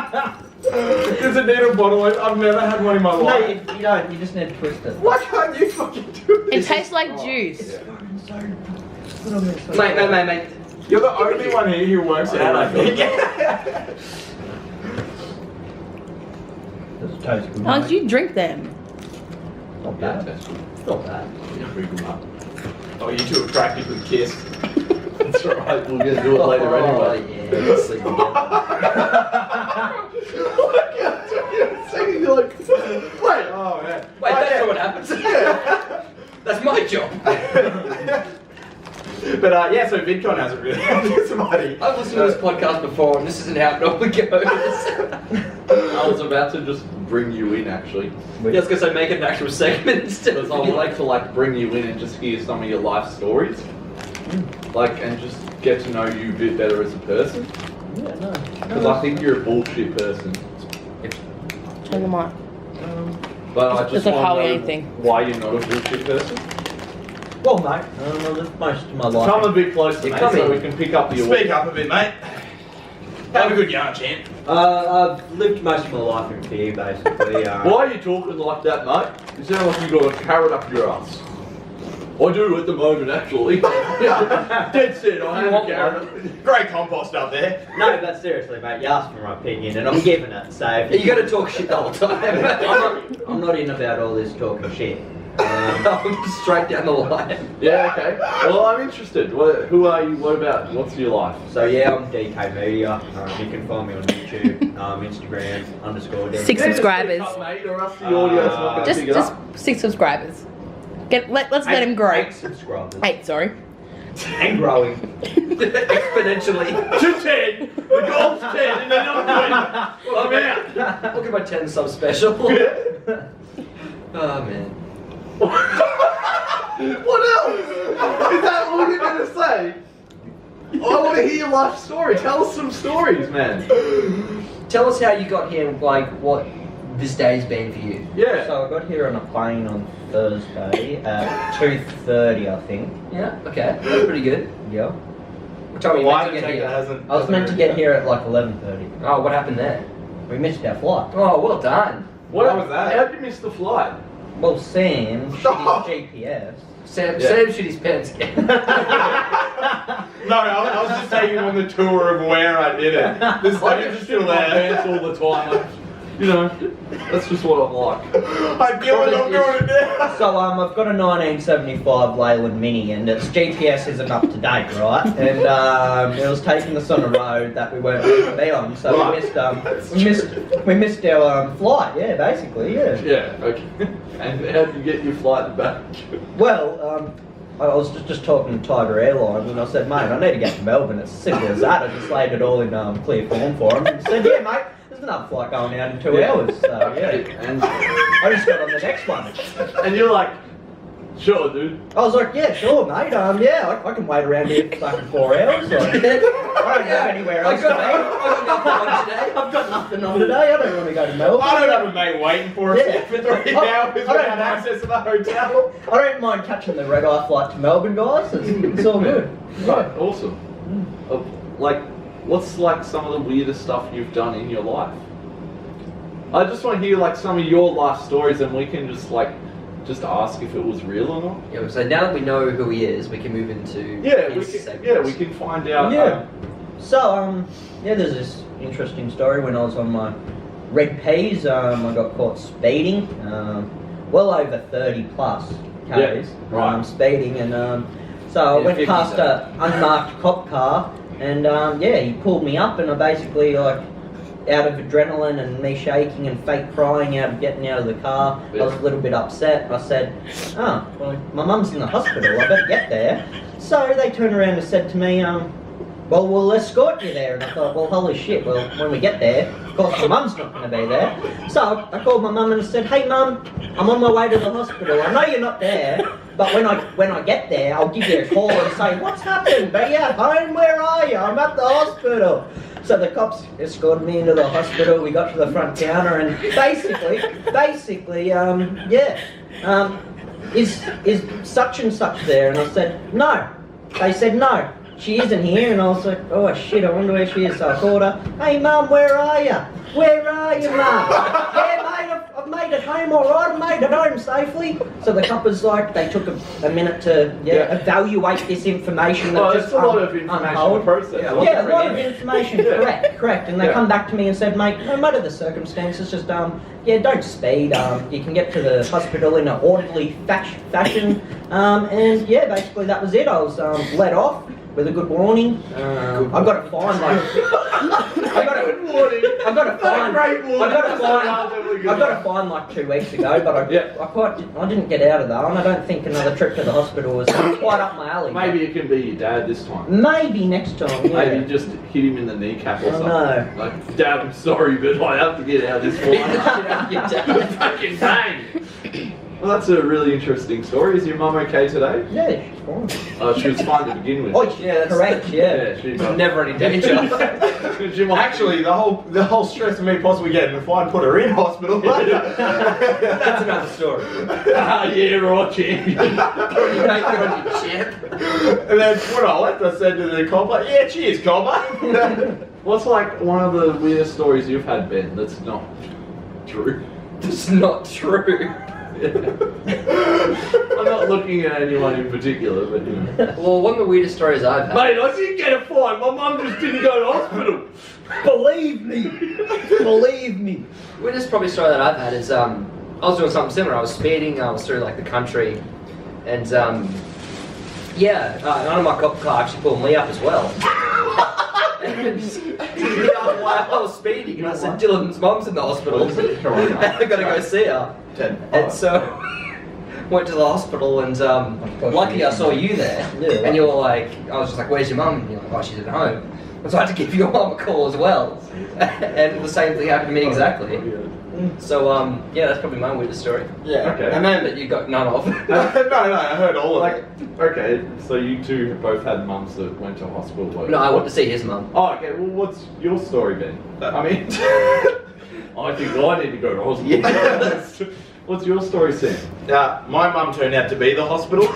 S2: Does it need a bottle? I've never had one in my
S3: No,
S2: life.
S3: you don't. You just need to twist it.
S2: Why can't you fucking do
S4: It
S2: this?
S4: tastes like juice.
S5: Mate.
S2: You're the only one here who works out, I think.
S3: Does it taste good?
S4: How
S3: mate?
S4: did you drink them?
S3: Not
S1: Yeah,
S3: bad.
S1: that's good.
S3: It's not bad.
S1: Yeah, bring them up.
S2: Oh, you two have practically kissed.
S1: That's alright, we're gonna do it later anyway.
S5: Yeah, let's sleep together.
S1: You're like, wait.
S2: Oh, man.
S5: Wait, that's not what happens. That's my job.
S2: But yeah, so VidCon hasn't really had somebody.
S5: I've listened to this podcast before, and this isn't how it normally goes.
S1: I was about to just bring you in actually.
S5: Yeah, I was gonna say make it an actual segment instead
S1: Because
S5: of.
S1: I would like to like bring you in and just hear some of your life stories. Like, and just get to know you a bit better as a person.
S3: Yeah, no.
S1: Because I think you're a bullshit person.
S4: Turn them on.
S1: But I
S4: It's
S1: just
S4: like
S1: want
S4: hardly
S1: to know
S4: anything.
S1: why you're not a bullshit person.
S3: Well, mate, I lived most of my life.
S1: Come a bit closer,
S5: Yeah,
S1: mate,
S5: come
S1: so
S5: in.
S1: we can pick up the
S2: Speak up a bit, mate. Have a good yarn, champ.
S3: I've lived most of my life in fear, basically.
S1: Why are you talking like that, mate? You sound like you got a carrot up your ass. I do at the moment, actually. Dead set, I have a carrot.
S2: Great compost up there.
S3: No, but seriously, mate, you asked for my opinion, and I'm giving it. So if
S5: You gotta talk shit the whole time.
S3: I'm not in about all this talking shit.
S5: Straight down the line.
S1: Yeah, okay. Well, I'm interested. Who are you? What about? What's your life?
S3: So yeah, I'm DK Media. You can find me on YouTube, Instagram _ DK.
S4: 6 subscribers.
S1: Just pick up, mate, or else the audio's not gonna
S4: Just
S1: pick it up.
S4: 6 subscribers. Let's let him grow.
S3: 8 subscribers.
S4: 8, sorry.
S3: And growing.
S5: Exponentially.
S1: To 10. The goal's 10, and then I'm 20. I'm out.
S5: Look at my 10 sub special. Oh man.
S1: What else? Is that all you're gonna say? I want to hear your life story. Tell us some stories, man.
S5: Tell us how you got here, like what this day's been for you.
S1: Yeah.
S3: So I got here on a plane on Thursday at 2:30, I think.
S5: Yeah, okay. That's pretty good.
S3: Yeah.
S5: What time were you
S2: Why
S5: meant
S2: did
S5: to
S2: it
S5: get
S2: take that
S5: here?
S2: hasn't?
S3: I was meant to get here at like 11:30.
S5: Oh, what happened there?
S3: We missed our flight.
S5: Oh, well done.
S2: What was that?
S1: How did you miss the flight?
S3: Well, Sam, she's GPS.
S5: Sam
S1: Yeah.
S5: shit his pants again.
S2: No, I was just taking on the tour of where I did it. The
S1: I
S2: stage
S1: just
S2: is
S1: do
S2: still
S1: my
S2: there.
S1: pants all the time. You know, that's just what I'm like.
S2: I feel it, I'm doing it now.
S3: So I've got a 1975 Leyland Mini, and its GPS isn't up to date, right? And it was taking us on a road that we weren't meant to be on, so we missed our flight. Yeah, basically, yeah.
S1: Yeah, okay. And how did you get your flight back?
S3: Well, I was just talking to Tiger Airlines, and I said, mate, I need to get to Melbourne. It's as simple as that. I just laid it all in clear form for him, and he said, yeah, mate. There's another flight going out in 2 hours, so yeah.
S1: And,
S3: I just got on the next one.
S1: and you're like, sure, dude.
S3: I was like, yeah, sure, mate. Yeah, I can wait around here for fucking 4 hours. Like, I don't have anywhere else to be. I've got nothing on today. I don't want to go to Melbourne.
S2: I don't have a mate waiting for us
S3: Yeah.
S2: for 3
S3: I
S2: hours
S3: don't
S2: without
S3: have-
S2: access to the hotel.
S3: I don't mind catching the red eye flight to Melbourne, guys. It's all good.
S1: Right, awesome. Like, what's like some of the weirdest stuff you've done in your life? I just want to hear like some of your life stories, and we can just ask if it was real or not.
S5: Yeah, so now that we know who he is, we can move into
S1: Yeah,
S5: his
S1: we can.
S5: segments.
S1: Yeah, we can find out.
S3: Yeah. So, yeah, there's this interesting story. When I was on my red P's, I got caught speeding. Well over 30 plus Ks.
S1: Yeah, right.
S3: Speeding, and so I
S5: Yeah,
S3: went
S5: 50s,
S3: past an unmarked cop car, and yeah, he pulled me up, and I basically like, out of adrenaline and me shaking and fake crying out of getting out of the car, I was a little bit upset. I said, oh, well, my mum's in the hospital, I better get there. So they turned around and said to me, well, we'll escort you there. And I thought, well, holy shit, well, when we get there, of course my mum's not going to be there. So I called my mum and I said, hey mum, I'm on my way to the hospital. I know you're not there, but when I get there, I'll give you a call and say, what's happened? Are you at home? Where are you? I'm at the hospital. So the cops escorted me into the hospital. We got to the front counter, and basically, is such and such there? And I said, no. They said, no, she isn't here. And I was like, oh shit, I wonder where she is. So I called her, hey mum, where are you? Where are you, mum? Yeah, mate, I've made made it home all right. I made it home safely. So the coppers they took a minute to evaluate this information. That
S1: That's a lot of information to process.
S3: Yeah, a lot of information. Correct. And they come back to me and said, mate, no matter the circumstances, just don't speed. You can get to the hospital in an orderly fashion. And yeah, basically that was it. I was let off with a good warning. I got a fine I got a fine like 2 weeks ago, but I didn't get out of that, and I don't think another trip to the hospital was quite up my alley.
S1: Maybe it can be your dad this time.
S3: Maybe next time. Yeah.
S1: Maybe just hit him in the kneecap or something.
S3: No.
S1: Like, Dad, I'm sorry, but I have to get out of this fine. Fucking bang. Well, that's a really interesting story. Is your mum okay today?
S3: Yeah, she's fine.
S1: She was fine to begin with.
S3: Oh, yeah, correct. Yeah.
S1: She
S5: Never any danger.
S2: Actually, the whole stress of me possibly getting the fine put her in hospital.
S5: That's another story.
S1: Yeah, right, champion.
S2: And then when I left, I said to the copper, "Yeah, cheers, copper."
S1: What's like one of the weirdest stories you've had, Ben, that's not true?
S5: That's not true.
S1: I'm not looking at anyone in particular, but you know.
S5: Well, one of the weirdest stories I've had.
S1: Mate, I didn't get a fine. My mum just didn't go to hospital.
S3: Believe me.
S5: Weirdest probably story that I've had is I was doing something similar. I was speeding. I was through like the country, and none of my cop car actually pulled me up as well. And he asked why I was speeding, and I said Dylan's mum's in the hospital. I gotta go see her. And so went to the hospital, and luckily I saw you there.
S3: Yeah.
S5: And you were like, I was just like, "Where's your mum?" And you're like, "Oh, she's at home." So I had to give your mum a call as well. And the same thing happened to me exactly. So that's probably my weirdest story.
S2: Yeah.
S1: Okay.
S2: And then
S5: That you got none of.
S2: no, I heard all of it.
S1: Okay, so you two both had mums that went to hospital.
S5: No, I went to see his mum.
S1: Oh, okay. Well, what's your story, Ben? I mean, I think I need to go to hospital.
S2: Yeah.
S1: What's your story, Sam?
S2: My mum turned out to be the hospital.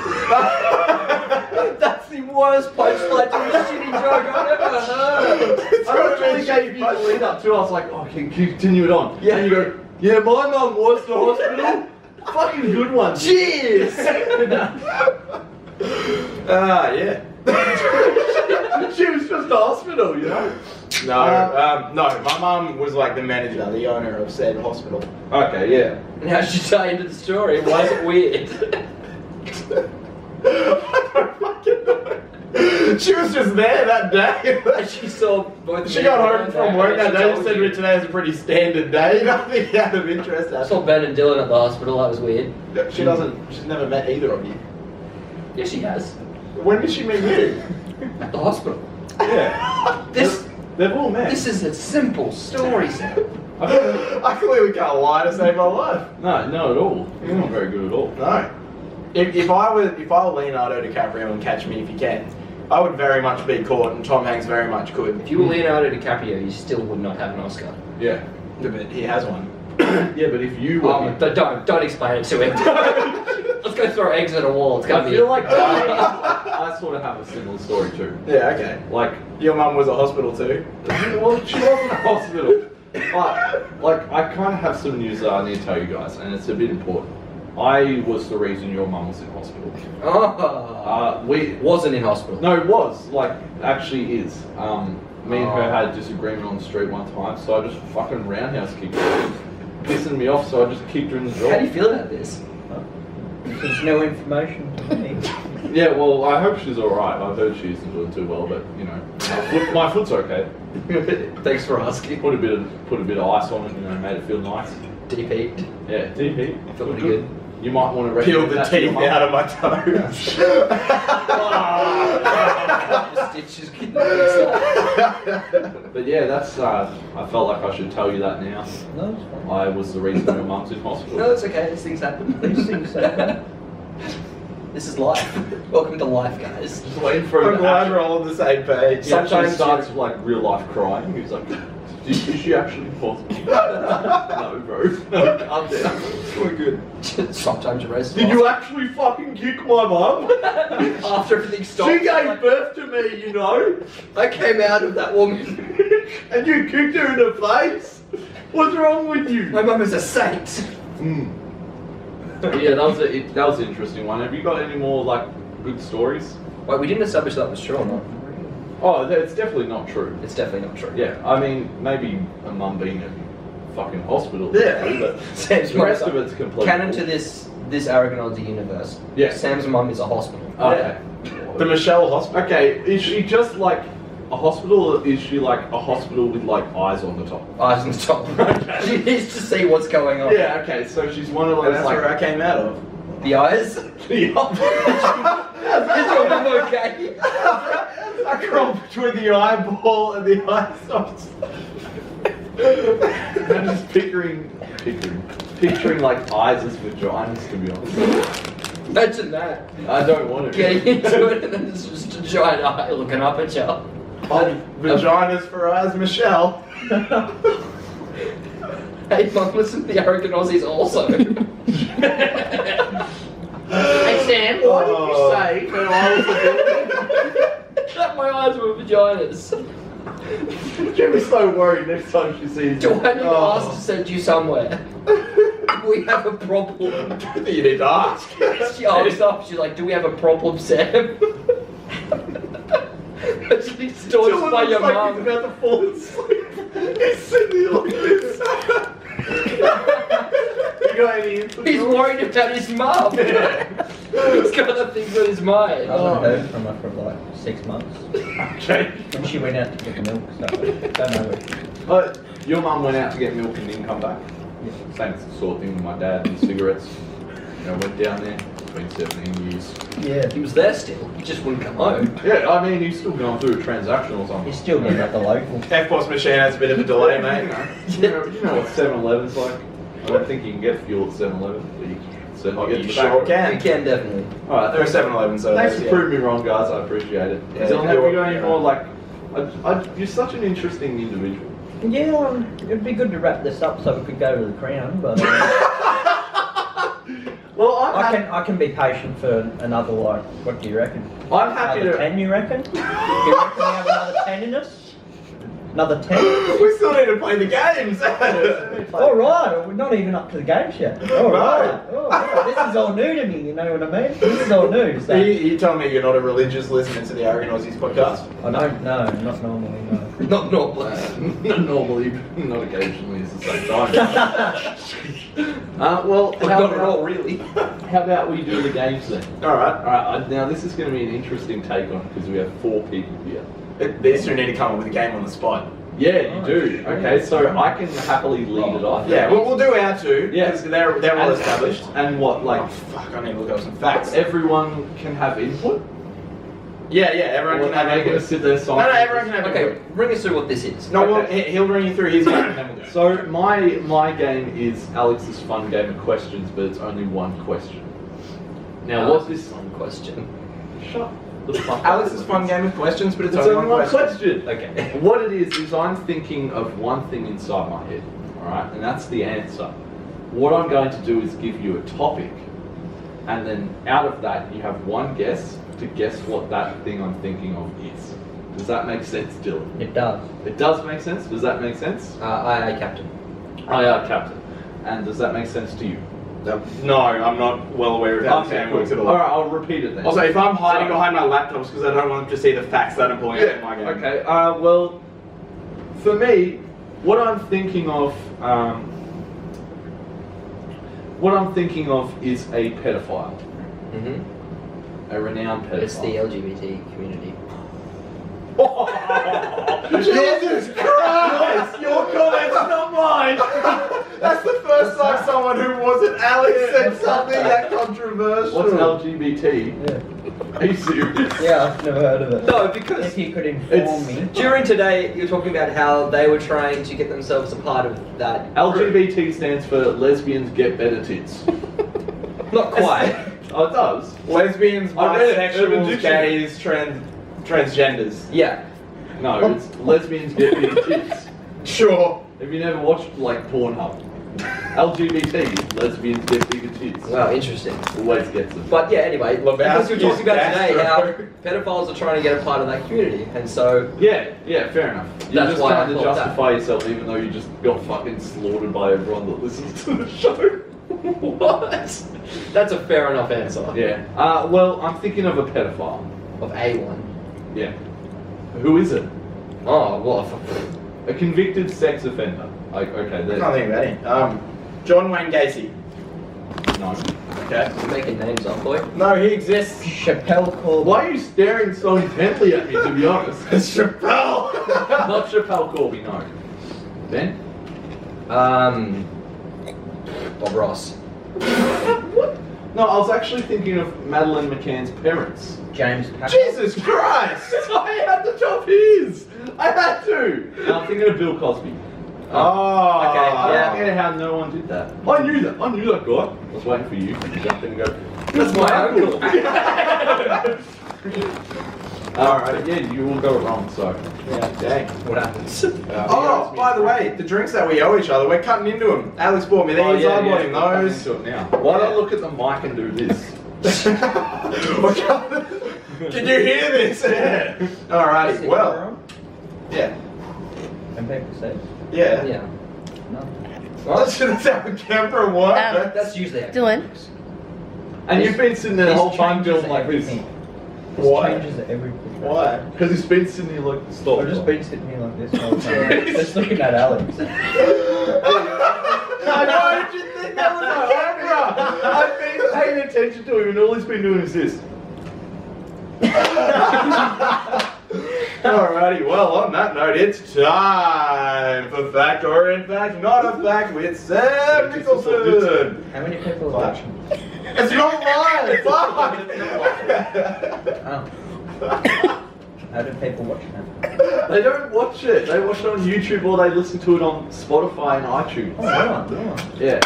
S5: That's the worst punchline to a shitty joke I've ever heard.
S1: I actually gave you the lead up to. I was like, oh, can continue it on.
S5: Yeah.
S1: And you go, yeah, my mum was to hospital. Fucking good one.
S5: Cheers!
S2: Yeah.
S1: She was just to hospital, you know.
S2: No, my mum was like the manager, the owner of said hospital.
S1: Okay, yeah.
S5: And how'd you tie into the story? Why is it weird?
S2: I don't fucking know. She was just there that day.
S5: She saw both.
S2: She got home from work that day and said today is a pretty standard day. Nothing out of interest.
S5: I saw Ben and Dylan at the hospital. That was weird.
S2: She's never met either of you.
S5: Yeah, she has.
S2: When did she meet you?
S5: At the hospital.
S1: Yeah. They've all met.
S5: This is a simple story, Sam.
S2: I clearly can't lie to save my life.
S1: No, not at all. You're not very good at all.
S2: No. If I were Leonardo DiCaprio and Catch Me If You Can, I would very much be caught, and Tom Hanks very much could.
S5: If you were Leonardo DiCaprio, you still would not have an Oscar.
S1: Yeah.
S2: But he has one.
S1: Yeah, but if you were...
S5: Don't explain it to him. Let's go throw eggs at a wall. It's gonna
S1: I
S5: be.
S1: feel like I sort of have a similar story too.
S2: Yeah, okay.
S1: Like,
S2: Your mum was at hospital too?
S1: well, she wasn't in hospital. But, like, I kind of have some news that I need to tell you guys, and it's a bit important. I was the reason your mum was in hospital.
S5: We wasn't in hospital.
S1: No, it was. Like, actually is. Me and her had a disagreement on the street one time, so I just fucking roundhouse kicked her. Pissing me off, so I just kicked her in the jaw.
S5: How do you feel about this?
S3: There's no information to me.
S1: Yeah, well, I hope she's alright. I've heard she isn't doing too well, but, you know, my foot's okay.
S5: Thanks for asking.
S1: Put a bit of ice on it, you know, made it feel nice.
S5: Deep heat.
S1: Yeah, deep heat.
S5: Felt pretty good.
S1: You might want to
S2: Peel
S1: recommend
S2: the
S1: that to your
S2: teeth
S1: mum.
S2: out of my toes.
S5: Stitches getting inside.
S1: But yeah, that's, I felt like I should tell you that now.
S3: No, it's fine.
S1: I was the reason your mum's in hospital.
S5: No, it's okay. These things happen.
S3: These things happen.
S5: This is life. Welcome to life, guys.
S1: Just waiting for
S2: I'm glad we're all on the same page.
S1: He actually
S5: Sometimes
S1: starts like real life crying. He's like, is she actually in hospital? No, bro. Calm down. We're good.
S5: Sometimes you raise.
S1: Did you actually fucking kick my mum?
S5: After everything stopped.
S1: She gave birth to me, you know.
S5: I came out of that woman.
S1: And you kicked her in the face? What's wrong with you?
S5: My mum is a saint.
S1: Yeah, that was an interesting one. Have you got any more like good stories?
S5: Wait, we didn't establish that was true or not.
S1: Oh, it's definitely not true.
S5: It's definitely not true.
S1: Yeah, I mean, maybe a mum being in a fucking hospital.
S2: Yeah.
S1: But
S5: Sam's
S1: the rest
S5: mum's
S1: of it's completely.
S5: canon to this Arrogant Aussie universe.
S1: Yeah.
S5: Sam's mum is a hospital.
S1: Okay.
S2: The Michelle Hospital.
S1: Okay, is she just like a hospital, or is she like a hospital with like eyes on the top?
S5: Eyes on the top. She needs to see what's going on.
S1: Yeah, okay, so she's one of
S2: And
S1: those
S2: that's
S1: like.
S2: where I came out of.
S5: The eyes?
S1: The
S5: Is your mum okay?
S2: I crawled between the eyeball and the eye sockets.
S1: I'm just picturing like eyes as vaginas, to be honest.
S5: Imagine that.
S1: I don't want to.
S5: Getting into it and then there's just a giant eye looking up at you.
S2: Oh, vaginas for eyes, Michelle.
S5: Hey mum, listen to the Arrogant Aussies also.
S4: Hey Sam, why did you say that I was a building?
S5: That my eyes were vaginas.
S1: She'll be so worried next time she sees
S5: Do
S1: you.
S5: I need to ask to send you somewhere? We have a problem.
S2: You need to ask.
S5: She asked up, she's like, do we have a problem, Sam? She's tortured by your
S1: He's
S5: mum.
S1: about to fall asleep. He's sitting there like this. You got any input?
S5: He's worried about his mum. He's got other things on his mind.
S3: I haven't heard from her for like 6 months.
S1: Okay.
S3: When she went out to get the milk, so don't know where she is.
S1: Your mum went out to get milk and didn't come back. Same sort of thing with my dad and cigarettes. You know, went down there. Been 17 years.
S5: Yeah, he was there still. He just wouldn't come home.
S1: Yeah, I mean, he's still going through a transaction or something.
S3: He's still getting at the local.
S2: F-Boss machine has a bit of a delay, mate.
S1: You know what 7-Eleven's like? I don't think you can get fuel at 7-Eleven, but you can certainly get
S2: You
S1: tobacco.
S2: sure can.
S5: You can definitely.
S1: Alright,
S2: There are 7-Eleven, so
S1: thanks for proving me wrong, guys. I appreciate it.
S2: Yeah,
S1: Dylan, have you got any
S2: yeah.
S1: more, like... you're such an interesting individual.
S3: Yeah, it'd be good to wrap this up so we could go to the Crown, but
S1: Well,
S3: I can be patient for another like. What do you reckon?
S1: I'm happy
S3: Another
S1: to...
S3: 10, you reckon? You reckon we have another 10 in us? Another 10?
S2: We still need to play the games.
S3: All right, we're not even up to the games yet. All right. All right. This is all new to me. You know what I mean? This is all new. So.
S2: You telling me you're not a religious listener to the Arrogant Aussies podcast?
S3: I don't know. Not normally. No.
S5: Not normally.
S1: Not normally, not occasionally, it's the same time. Well,
S5: We've got it all, really.
S1: how about we do the games then?
S2: Alright.
S1: Alright, now this is going to be an interesting take on it because we have 4 people here.
S2: These two need to come up with a game on the spot.
S1: Yeah, you do. Okay, so I can happily lead it off.
S2: Yeah, we'll do our two.
S1: Yeah.
S2: Because they're well established.
S1: And what,
S2: Oh
S1: like,
S2: fuck, I need to look up some facts.
S1: everyone can have input?
S2: Yeah, everyone
S1: Or
S2: can have
S1: are they going to
S2: input.
S1: sit there
S2: No,
S1: silently?
S2: everyone can have
S5: Okay,
S2: input.
S5: bring us through what this is.
S2: No, well,
S1: Okay.
S2: he'll bring you through his game and then we'll go.
S1: So my game is Alex's fun game of questions, but it's only one question. Now, what this...
S5: one question?
S1: Shut the fuck up.
S2: Alex's fun game of questions, but
S1: It's only one question.
S5: Okay.
S1: What it is I'm thinking of one thing inside my head, alright? And that's the answer. What I'm going to do is give you a topic, and then out of that, you have one guess to guess what that thing I'm thinking of is. Does that make sense, Dylan?
S3: It does.
S1: It does make sense? Does that make sense?
S5: Aye, Captain.
S1: Captain. And does that make sense to you?
S2: No, I'm not well aware of how the game works at all.
S1: Alright, I'll repeat it then.
S2: Also, if I'm hiding
S1: So-
S2: behind my laptops because I don't want them to see the facts that I'm pulling out in my game.
S1: Okay, well, for me, what I'm thinking of is a pedophile.
S5: Mm-hmm.
S1: A renowned pedophile.
S5: It's the LGBT community.
S2: Jesus Christ! Your comments, not mine! That's the first time someone who wasn't Alex said something that controversial.
S1: What's LGBT?
S3: Yeah.
S1: Are you serious?
S3: Yeah, I've never heard of it.
S5: No, because
S3: If you could inform me.
S5: during today, you're talking about how they were trying to get themselves a part of that.
S1: LGBT stands for lesbians get better tits.
S5: Not quite.
S1: Oh, it does.
S2: Lesbians,
S1: I read it, Urban
S2: bisexuals,
S1: Dictionary.
S2: gays, transgenders.
S5: Yeah.
S1: No, it's lesbians get big tits.
S2: Sure.
S1: Have you never watched like Pornhub? LGBT, lesbians get bigger tits.
S5: Well, interesting.
S1: Always gets them.
S5: But yeah, anyway, because you're
S2: Lebowski's
S5: talking about today how
S2: gastro.
S5: pedophiles are trying to get a part of that community, and so
S1: Yeah, fair enough. You're
S5: That's
S1: just
S5: why I
S1: trying to
S5: thought
S1: justify yourself even though you just got fucking slaughtered by everyone that listens to the show.
S5: What? That's a fair enough answer.
S1: Yeah. Well, I'm thinking of a pedophile.
S5: Of A1.
S1: Yeah. Who is it?
S5: Oh, well,
S1: A convicted sex offender. Like, okay,
S2: I
S1: there.
S2: can't think about him. John Wayne Gacy.
S1: No.
S2: Okay.
S5: you're making names up, boy.
S2: No, he exists.
S3: Chappelle Corbin.
S1: Why are you staring so intently at me, to be honest?
S2: It's Chappelle.
S1: Not Chappelle Corby, no. Ben?
S5: Bob Ross.
S1: No, I was actually thinking of Madeleine McCann's parents.
S3: James Packer.
S2: Jesus Christ.
S1: I had to chop his! I had to! No, I'm thinking of Bill Cosby.
S2: Oh.
S5: Okay,
S1: I
S5: yeah.
S1: don't get how no one did that. I knew that guy. I was waiting for you to jump in and go,
S5: That's my uncle.
S1: Alright, yeah, you will go wrong, so.
S2: Yeah, dang.
S5: What happens?
S2: Oh, by the way, the drinks that we owe each other, we're cutting into them. Alex bought me these, I bought him those.
S1: Into it now. Why don't I look at the mic and do this?
S2: Can you hear this? Yeah. Alright, well. Yeah.
S3: And people say,
S2: Yeah.
S5: Yeah.
S3: no.
S2: Well, that's how the camera works.
S5: That's usually how it
S4: Dylan.
S5: works.
S1: And you've been sitting there the whole time doing like this.
S3: This
S2: Why?
S3: changes everything.
S2: Why?
S1: Because he's been sitting here like, stop.
S3: I've just been sitting here like this whole time. Just looking at Alex.
S2: Why did you think that was a camera?
S1: I've been paying attention to him and all he's been doing is this.
S2: Alrighty, well, on that note, it's time for fact or in fact, not a fact with Sam Nicholson.
S3: How many people are watching?
S2: It's not live. Fuck.
S3: Oh. How do people watch that?
S1: They don't watch it. They watch it on YouTube or they listen to it on Spotify and iTunes.
S3: Oh, right.
S1: Yeah.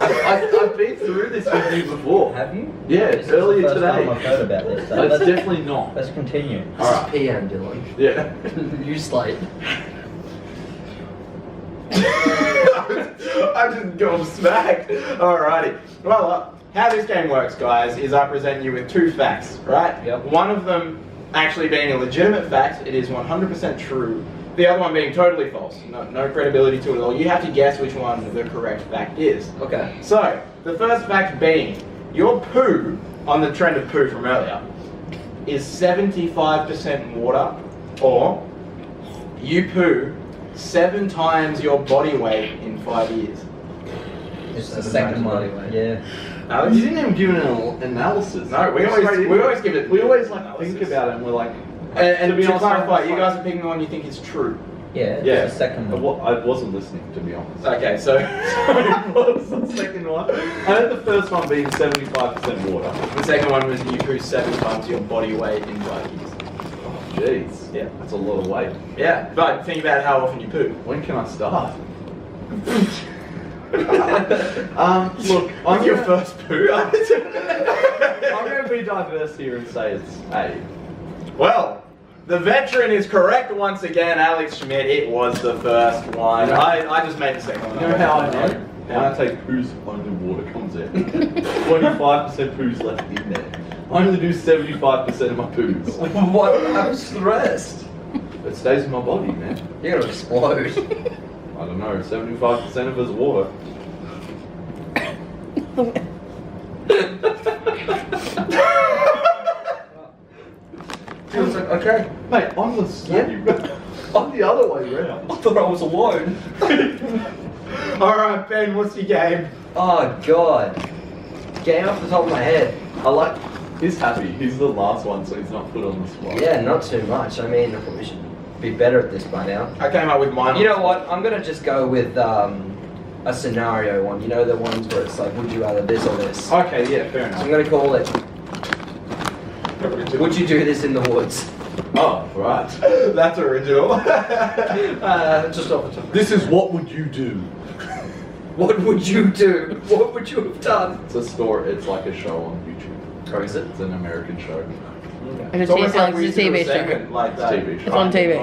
S1: I've been through this with you before.
S3: Have you?
S1: Yeah,
S3: This is
S1: earlier
S3: the first
S1: today.
S3: time I've heard about this. So
S1: It's
S3: let's,
S1: definitely not.
S3: let's continue.
S5: This
S1: Alright.
S5: is PM, Dylan.
S1: Yeah.
S5: You slate.
S2: I'm just going smack. Alrighty. Well, how this game works, guys, is I present you with two facts, right?
S3: Yep.
S2: One of them actually being a legitimate fact, it is 100% true. The other one being totally false, no credibility to it at all. You have to guess which one the correct fact is.
S5: Okay.
S2: So, the first fact being, your poo, on the trend of poo from earlier, is 75% water, or you poo 7 times your body weight in 5 years.
S3: It's the
S5: Seven
S3: second
S5: times
S3: one.
S5: body weight.
S3: Yeah.
S1: You didn't even give an analysis.
S2: No, we always give it.
S1: We always like
S2: analysis.
S1: think about it and we're like.
S2: And to
S1: be honest,
S2: clarify,
S1: I'm
S2: you
S1: like-
S2: guys are picking the one you think is true.
S3: Yeah,
S1: Yeah.
S3: it's the second one.
S1: I wasn't listening, to be honest.
S2: Okay, so
S1: What was the second one? I had the first one being 75% water.
S2: the second one was you poo 7 times your body weight in 5 years.
S1: Oh, jeez.
S2: Yeah.
S1: That's a lot of weight.
S2: Yeah, but think about how often you poo.
S1: When can I start? Look,
S2: On your first poo.
S1: I'm going to be diverse here and say it's A.
S2: Well, the veteran is correct once again, Alex Schmidt. It was the first one.
S1: Yeah.
S2: I just made the second one.
S1: You know how I know? When I take poos, only water comes out. 25% poos left in there. I only do 75% of my poos.
S5: What happens to the rest?
S1: It stays in my body, man.
S5: You're gonna explode.
S1: I don't know, 75% of it's water.
S5: Feels like, okay.
S1: Mate, I'm the same. I'm the other way around.
S5: I thought I was alone.
S2: Alright, Ben, what's your game?
S5: Oh god. Game off the top of my head.
S1: I like. He's happy. He's the last one, so he's not put on the spot.
S5: Yeah, not too much. I mean, I probably should be better at this by now.
S2: I came up with mine.
S5: You know what? I'm gonna just go with a scenario one. You know the ones where it's like, would you rather this or this?
S1: Okay, yeah, fair
S5: I'm
S1: enough.
S5: gonna call it. Would you do this in the woods?
S1: Oh, right.
S2: That's original.
S5: Just off the top.
S1: This is what would you do?
S5: What would you do? What would you have done?
S1: It's a story. It's like a show on YouTube.
S5: Or is it?
S1: It's an American show.
S4: And
S2: It's almost like we
S4: it's
S2: used
S4: a
S2: to do
S4: TV
S2: a
S4: show.
S2: segment like that.
S1: TV show.
S4: It's on TV.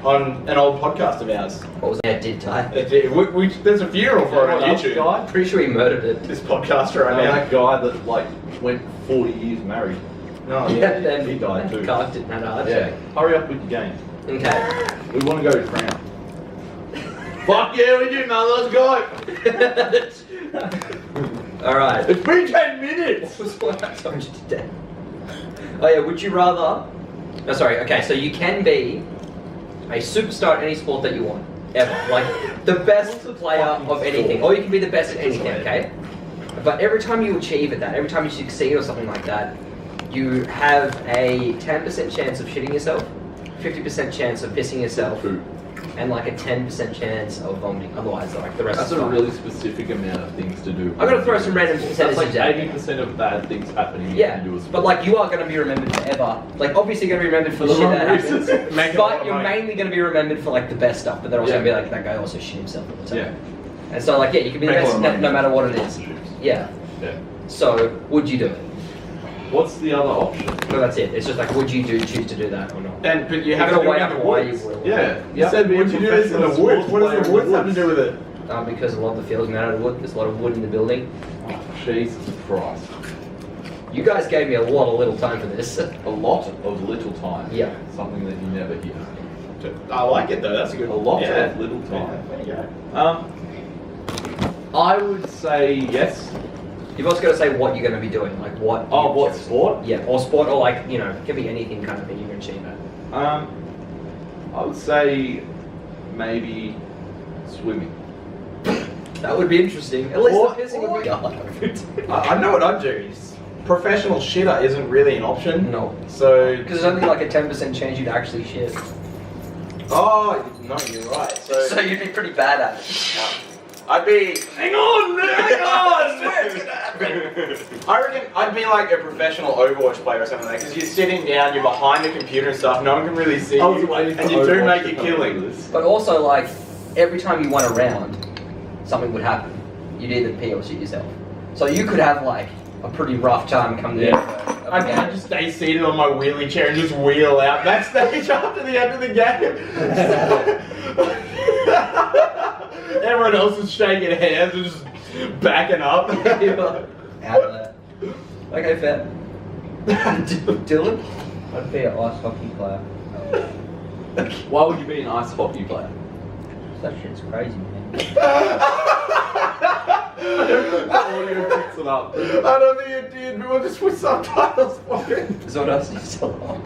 S2: On an old podcast of ours.
S5: What was that? Did die?
S2: There's a funeral for it on
S1: That
S2: YouTube.
S1: guy?
S5: Pretty sure he murdered it.
S2: This podcast right
S1: No,
S2: now.
S1: that guy that like went 40 years married.
S2: No,
S5: Yeah, then
S1: he died too.
S5: Carved it, not hard.
S1: Yeah. Hurry up with your game.
S5: Okay.
S1: We want to go to Crown. Fuck yeah, we do, man. Let's go.
S5: All right.
S2: It's been 10 minutes!
S5: What was what I told you today? Oh yeah, would you rather... No, sorry, okay, so you can be a superstar at any sport that you want, ever. Like, the best player of anything, or you can be the best at anything, okay? But every time you achieve at that, every time you succeed or something like that, you have a 10% chance of shitting yourself, 50% chance of pissing yourself, and like a 10% chance of vomiting. Otherwise, like the rest
S1: That's
S5: is
S1: a
S5: fine.
S1: really specific amount of things to do.
S5: I'm gonna throw some random
S1: That's
S5: percentages
S1: like
S5: out.
S1: 80% of bad things happening when
S5: Yeah,
S1: you do a sport.
S5: but like you are going to be remembered forever. Like obviously you're going to be remembered for the
S1: For
S5: shit
S1: the
S5: that
S1: wrong
S5: happens,
S1: reasons.
S2: Make a lot
S5: but
S2: of
S5: you're
S2: money.
S5: mainly going to be remembered for like the best stuff. But they're also
S1: Yeah.
S5: going to be like, that guy also shit himself all the time.
S1: Yeah.
S5: And so like yeah, you can be the
S2: Make a
S5: best
S2: lot of
S5: no,
S2: money.
S5: no matter what it is. Yeah.
S1: Yeah.
S5: So would you do it?
S1: What's the other option?
S5: No, that's it. It's just like would you choose to do that or not?
S2: And but you
S5: You're
S2: have to
S5: gonna
S2: do
S5: weigh
S2: it
S5: up
S2: in the
S5: why you
S2: woods.
S5: will.
S1: Yeah.
S2: You said would you do this in the woods? What does the woods have to do with it?
S5: Because a lot of the fields are made out of wood. There's a lot of wood in the building.
S1: Oh, Jesus Christ.
S5: You guys gave me a lot of little time for this.
S1: A lot of little time.
S5: Yeah.
S1: Something that you never hear.
S2: I like it though, that's a good
S1: A lot
S2: yeah.
S1: of little time.
S2: Yeah, there you go.
S1: I would say yes.
S5: You've also got to say what you're going to be doing, like what.
S1: Oh,
S5: you
S1: what
S5: choose.
S1: sport?
S5: Yeah, or sport, or like you know, it can be anything kind of thing you can achieve at.
S1: I would say maybe swimming.
S5: That would be interesting. At least
S2: Or-
S5: the pissing would be.
S2: I know what I'd do. Professional shitter isn't really an option.
S5: No,
S2: So
S5: because there's only like a 10% chance you'd actually shit.
S2: oh no, you're right. So,
S5: you'd be pretty bad at it.
S2: I'd be
S1: Hang on!
S2: I swear it's gonna happen. I reckon I'd be like a professional Overwatch player or something like that, because you're sitting down, you're behind the computer and stuff, no one can really see
S1: I was
S2: you,
S1: waiting
S2: and
S1: for
S2: you do
S1: Overwatch
S2: make
S1: to
S2: a
S1: come
S2: killing.
S1: into this.
S5: But also, like every time you went around, something would happen. You'd either pee or shit yourself. So you could have like a pretty rough time come the end of the
S2: I'd
S5: game.
S2: just stay seated on my wheelie chair and just wheel out backstage after the end of the game. Everyone else is shaking hands and just backing up.
S5: Out of there. Okay, fair. Dylan?
S3: I'd be an ice hockey player.
S1: Why would you be an ice hockey player?
S3: That shit's crazy, man.
S1: Audio picks it up.
S2: I don't think it did, but we'll just put subtitles for it.
S5: So what else is still on?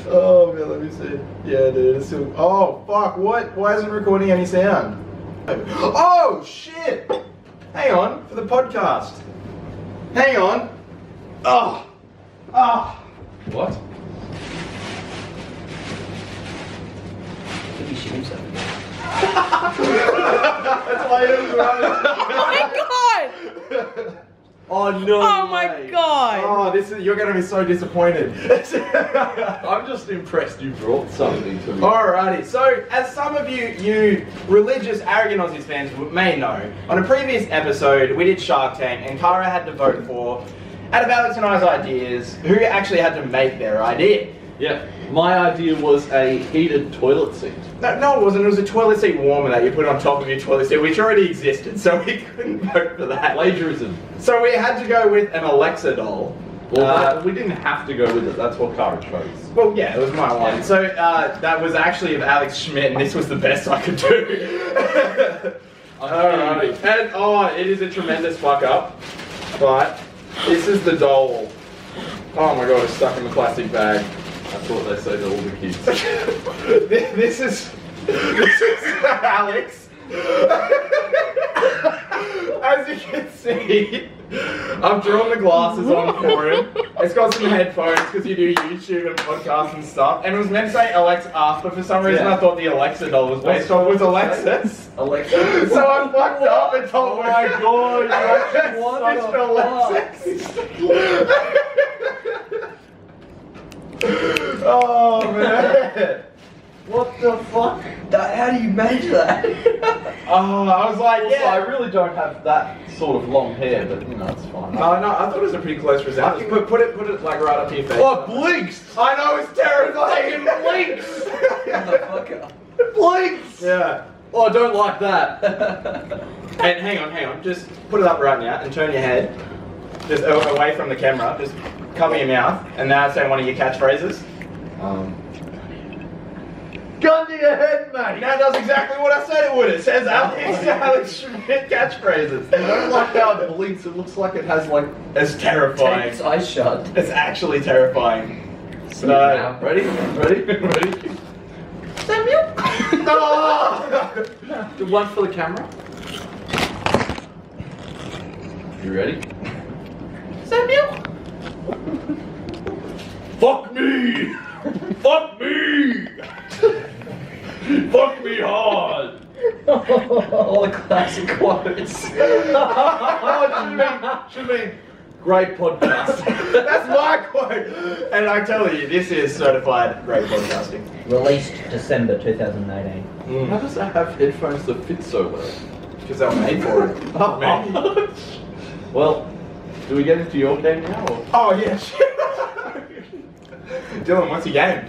S2: Oh man, let me see. Yeah, dude, it's still. Oh fuck! What? Why isn't it recording any sound? Oh shit! Hang on for the podcast. Hang on. Oh. Oh.
S1: What?
S5: I think he shit himself again.
S2: That's why it was running.
S4: Oh my god!
S1: Oh no!
S4: Oh my
S1: way.
S4: god!
S2: Oh, this is. You're gonna be so disappointed.
S1: I'm just impressed you brought something to me.
S2: Alrighty, so as some of you religious Arrogant Aussies fans may know, on a previous episode we did Shark Tank and Kara had to vote for, out of Alex and I's ideas, who actually had to make their idea.
S1: Yeah, my idea was a heated toilet seat.
S2: No, it wasn't. It was a toilet seat warmer that you put on top of your toilet seat, which already existed, so we couldn't vote for that.
S1: Plagiarism.
S2: So we had to go with an Alexa doll.
S1: Well, we didn't have to go with it. That's what Kara chose.
S2: Well, yeah, it was my one. So that was actually of Alex Schmidt, and this was the best I could do. Alright, and it is a tremendous fuck up, but this is the doll. Oh my god, it's stuck in the plastic bag.
S1: That's what they say to all the kids.
S2: This is Alex. As you can see, I've drawn the glasses on for him. It's got some headphones because you do YouTube and podcasts and stuff. And it was meant to say Alexa, but for some reason I thought the Alexa doll was based on was Alexis.
S5: Alexa.
S2: So I fucked up and told
S1: Oh my god, you actually
S2: wanted Alexis. Oh man.
S1: What the fuck?
S5: How do you measure that?
S2: Oh, I was like,
S1: Also, I
S2: yeah.
S1: really don't have that sort of long hair, but you know, it's fine.
S2: Oh no, I thought it was a pretty close resemblance. Put it like right up to your face.
S1: Oh, it blinks!
S2: I know, it's terrifying.
S1: Blinks!
S5: Motherfucker.
S1: It blinks!
S2: Yeah.
S1: Oh, I don't like that.
S2: And hang on. Just put it up right now and turn your head just away from the camera. Just cover your mouth and now say one of your catchphrases.
S1: Gun to your head, mate.
S2: That does exactly what I said it would. It says Alex Schmidt catchphrases.
S1: I don't like how it blinks. It looks like it has like.
S2: It's terrifying.
S5: Take its eyes shut.
S2: It's actually terrifying. So,
S1: Ready?
S2: Samuel! No!
S1: The one for the camera. You ready?
S2: Samuel!
S1: Fuck me! Fuck me! Fuck me hard!
S5: All the classic quotes.
S1: Should mean great podcast.
S2: That's my quote! And I tell you, this is certified great podcasting.
S3: Released December 2018.
S1: How does that have headphones that fit so well?
S2: Because they were made for it.
S1: Oh,
S2: Man.
S1: Well, do we get into your game now? Or?
S2: Oh, yeah, shit. Dylan, what's your game?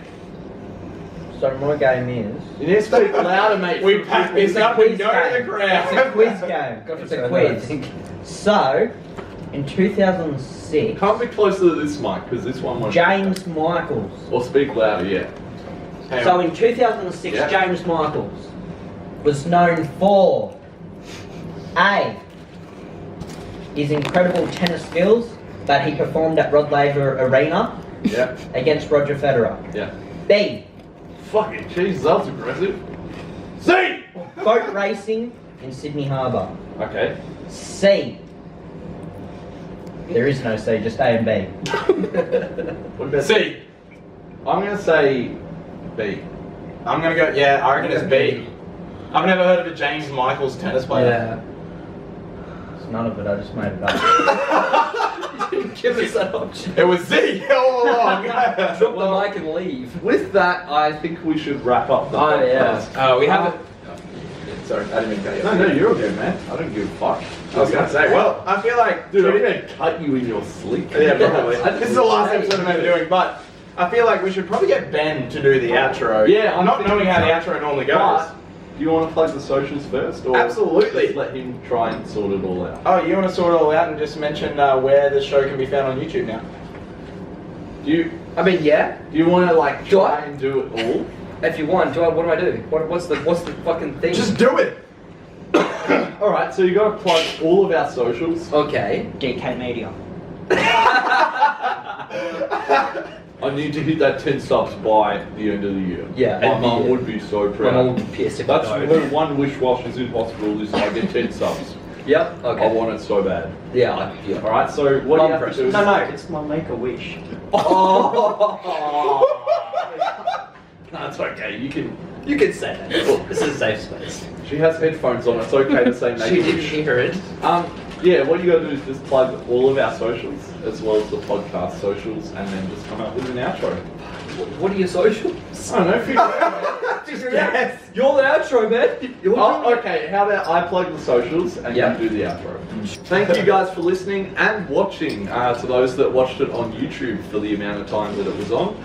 S3: So my game is...
S1: You need to speak louder, mate.
S2: We pack this up and go to the
S3: It's a
S2: crowd.
S3: quiz game. It's a quiz. So, in 2006,
S1: Can't be closer to this mic because this one won't.
S3: James Michaels.
S1: Or speak louder, yeah.
S2: Hang
S3: So
S2: on.
S3: in 2006,
S1: Yeah.
S3: James Michaels was known for A, his incredible tennis skills that he performed at Rod Laver Arena
S1: Yeah.
S3: against Roger Federer.
S1: Yeah.
S3: B,
S1: Fucking jeez, that was aggressive. C!
S3: boat racing in Sydney Harbour.
S1: Okay.
S3: C, there is no C, just A and B.
S1: What about
S2: C.
S1: I'm gonna say B.
S2: I'm gonna go, yeah, I reckon it's B. I've never heard of a James Michaels tennis player.
S5: Yeah.
S3: It's none of it, I just made it up.
S5: Give us that option.
S2: It was Z all along.
S5: Drop the mic and leave.
S1: With that, I think we should wrap up the
S5: Oh, yeah.
S1: podcast.
S2: We haven't. Sorry, I didn't mean to cut you off.
S1: No, you're okay, man. I don't give a fuck.
S2: I was gonna say, well, I feel like,
S1: Dude, I'm gonna cut you in your sleep.
S2: yeah, probably. This is the last episode I'm ever doing, but I feel like we should probably get Ben to do the outro.
S1: Yeah, I'm
S2: not
S1: thinking
S2: knowing how the
S1: so.
S2: outro normally goes.
S1: But, do you want to plug the socials first? Or
S2: Absolutely.
S1: just let him try and sort it all out?
S2: Oh, you want to sort it all out and just mention where the show can be found on YouTube now?
S1: Do you
S5: Yeah.
S1: want to like
S5: Do
S1: try
S5: I?
S1: and do it all?
S5: If you want, what do I do? What's the fucking thing?
S2: Just do it!
S1: Alright, so you gotta plug all of our socials.
S5: Okay.
S3: DK Media.
S1: I need to hit that 10 subs by the end of the year.
S5: Yeah,
S1: My
S5: and
S1: mum
S5: the-
S1: would be so
S5: My
S1: proud.
S5: mum would be pissed if I
S1: That's
S5: don't.
S1: her one wish while she's in hospital is I get 10 subs.
S5: Yep. Okay.
S1: I want it so bad.
S5: Yeah. Yeah.
S1: Alright, so what do you have to do?
S3: No, it's my make-a-wish.
S1: Oh. That's okay, you can...
S5: You can say that. This is a safe space.
S1: She has headphones on, it's okay to say
S5: She didn't
S1: make-a-wish.
S5: hear it.
S1: Yeah, what you gotta do is just plug all of our socials, as well as the podcast socials, and then just come up with an outro.
S5: What are your socials?
S1: I don't know, figure it out.
S2: Just yes!
S5: You're the outro, man.
S1: Oh, okay, how about I plug the socials and
S5: Yeah.
S1: you do the outro. Thank you guys for listening and watching, to those that watched it on YouTube for the amount of time that it was on.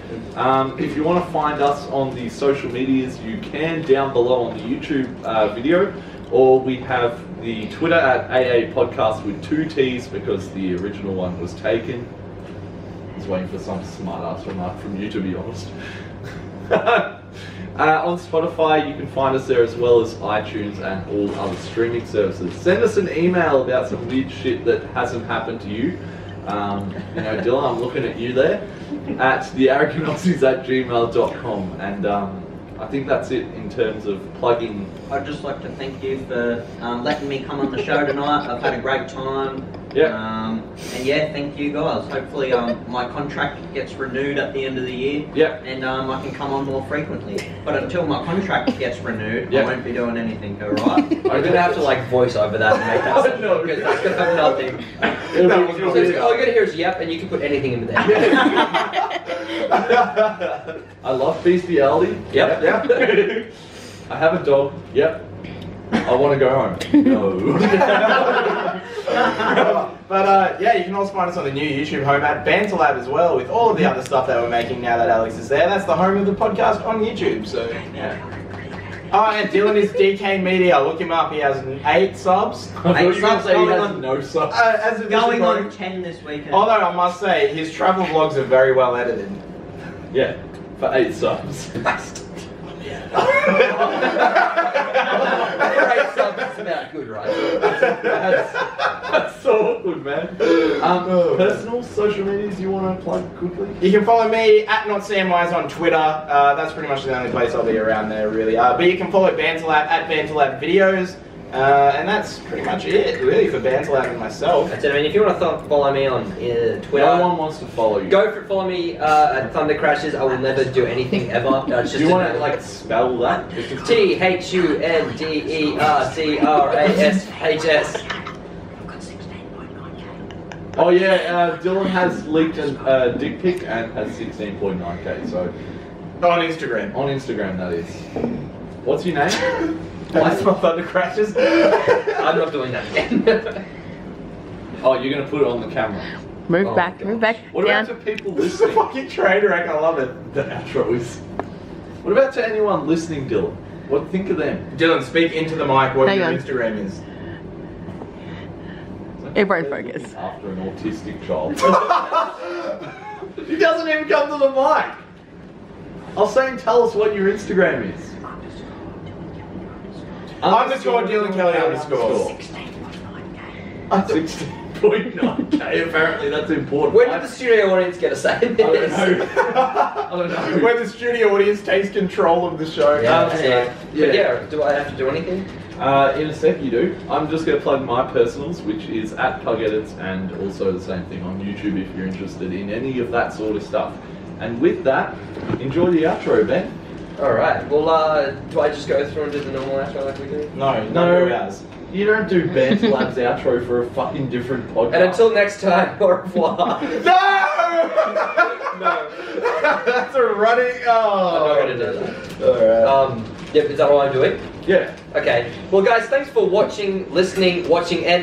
S1: If you want to find us on the social medias, you can down below on the YouTube video, or we have the Twitter at AA Podcast with 2 T's because the original one was taken. I was waiting for some smart ass remark from you, to be honest. On Spotify, you can find us there as well as iTunes and all other streaming services. Send us an email about some weird shit that hasn't happened to you. Dylan, I'm looking at you there. At thearrogantaussies@gmail.com. And I think that's it in terms of plugging.
S3: I'd just like to thank you for letting me come on the show tonight. I've had a great time.
S1: Yeah.
S3: And yeah, thank you guys. Hopefully my contract gets renewed at the end of the year.
S1: Yeah.
S3: And I can come on more frequently. But until my contract gets renewed,
S1: Yeah.
S3: I won't be doing anything, alright?
S5: I'm gonna have to like voice over that and make that sound
S1: No.
S5: because that's gonna have nothing.
S1: It'll be-
S5: So all you're gonna hear is yep, and you can put anything in there.
S1: I love bestiality.
S5: Yep.
S1: Yep. I have a dog. Yep. I want to go home. No.
S2: But yeah, you can also find us on the new YouTube home at Banter Lab as well, with all of the other stuff that we're making now that Alex is there. That's the home of the podcast on YouTube, so yeah. Oh, and Dylan is DK Media. Look him up. He has 8 subs.
S1: I thought you were going to say he
S3: Going
S1: has
S3: on-
S1: no subs.
S2: As of
S3: Going
S2: this
S3: on
S2: recording.
S3: 10 this weekend.
S2: Although I must say, his travel vlogs are very well edited.
S1: Yeah, for 8 subs.
S2: Yeah.
S5: Great sub is about good, right?
S1: That's so awkward, man. Personal social medias you want to plug quickly?
S2: You can follow me at NotSamWise on Twitter. That's pretty much the only place I'll be around there, really. But you can follow BanterLab at BanterLab Videos. And that's pretty much it, really, for BanterLab and myself.
S5: That's it. I mean, if you want to follow me on Twitter,
S1: No one wants to follow you.
S5: go for it. Follow me at Thunder Crashes. I will never do anything ever. It's
S1: Do
S5: just
S1: you want to like spell that?
S5: THUNDERCRASHS.
S1: Oh yeah, Dylan has leaked a dick pic and has 16.9k. So
S2: On Instagram.
S1: on Instagram, that is. What's your name?
S2: That's my Thunder Crashes.
S5: I'm not doing that again.
S1: Oh, you're gonna put it on the camera.
S4: Move
S5: Oh
S4: back,
S5: my
S4: move back.
S1: What
S4: Down.
S1: about to people
S2: This is a
S1: listening?
S2: fucking train wreck, I love it.
S1: The outro is. What about to anyone listening, Dylan? What think of them?
S2: Dylan, speak into the mic what
S4: Hang
S2: your
S4: on.
S2: Instagram is.
S4: Everyone focus.
S1: After an autistic child. He doesn't even come to the mic. I'll say and tell us what your Instagram is.
S2: Underscore Dylan Kelly underscore.
S1: 16.9k. Apparently, that's important.
S5: When did the studio audience get a say in
S1: I don't
S5: this?
S1: know. I don't know.
S2: Where the studio audience takes control of the show.
S5: Yeah,
S1: so,
S5: But yeah, do I have to do anything?
S1: In a sec, you do. I'm just going to plug my personals, which is at Pug Edits, and also the same thing on YouTube if you're interested in any of that sort of stuff. And with that, enjoy the outro, Ben.
S5: Alright, well, do I just go through and do the normal outro like we do?
S2: No,
S1: No.
S2: no ours.
S1: You don't do BanterLab's outro for a fucking different podcast.
S5: And until next time, au revoir.
S2: No!
S5: No.
S2: That's a running.
S5: I'm not
S2: Oh.
S5: going to do that.
S2: Alright.
S5: Yep, is that all I'm doing?
S1: Yeah.
S5: Okay. Well, guys, thanks for watching and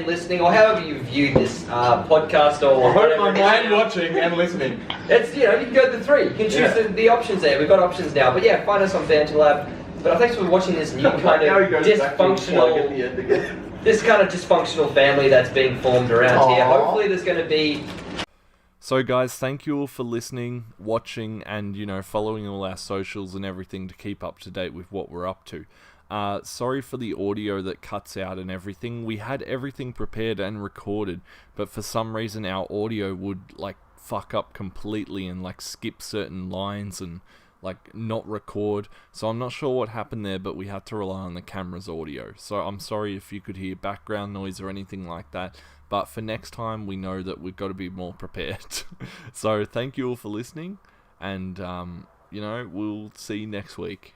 S5: listening, or however you view this podcast or
S2: I hope
S5: whatever.
S2: I'm mind watching and listening.
S5: It's, you can go to the three. You can choose the options there. We've got options now. But yeah, find us on BanterLab. But thanks for watching this new kind
S1: Now he
S5: of
S1: goes back to the plug at the
S5: dysfunctional,
S1: end again.
S5: this kind of dysfunctional family that's being formed around here.
S2: Aww.
S5: Hopefully there's going to be...
S6: So guys, thank you all for listening, watching, and following all our socials and everything to keep up to date with what we're up to. Sorry for the audio that cuts out and everything. We had everything prepared and recorded, but for some reason our audio would fuck up completely and skip certain lines and not record. So I'm not sure what happened there, but we had to rely on the camera's audio. So I'm sorry if you could hear background noise or anything like that. But for next time, we know that we've got to be more prepared. So thank you all for listening, and we'll see you next week.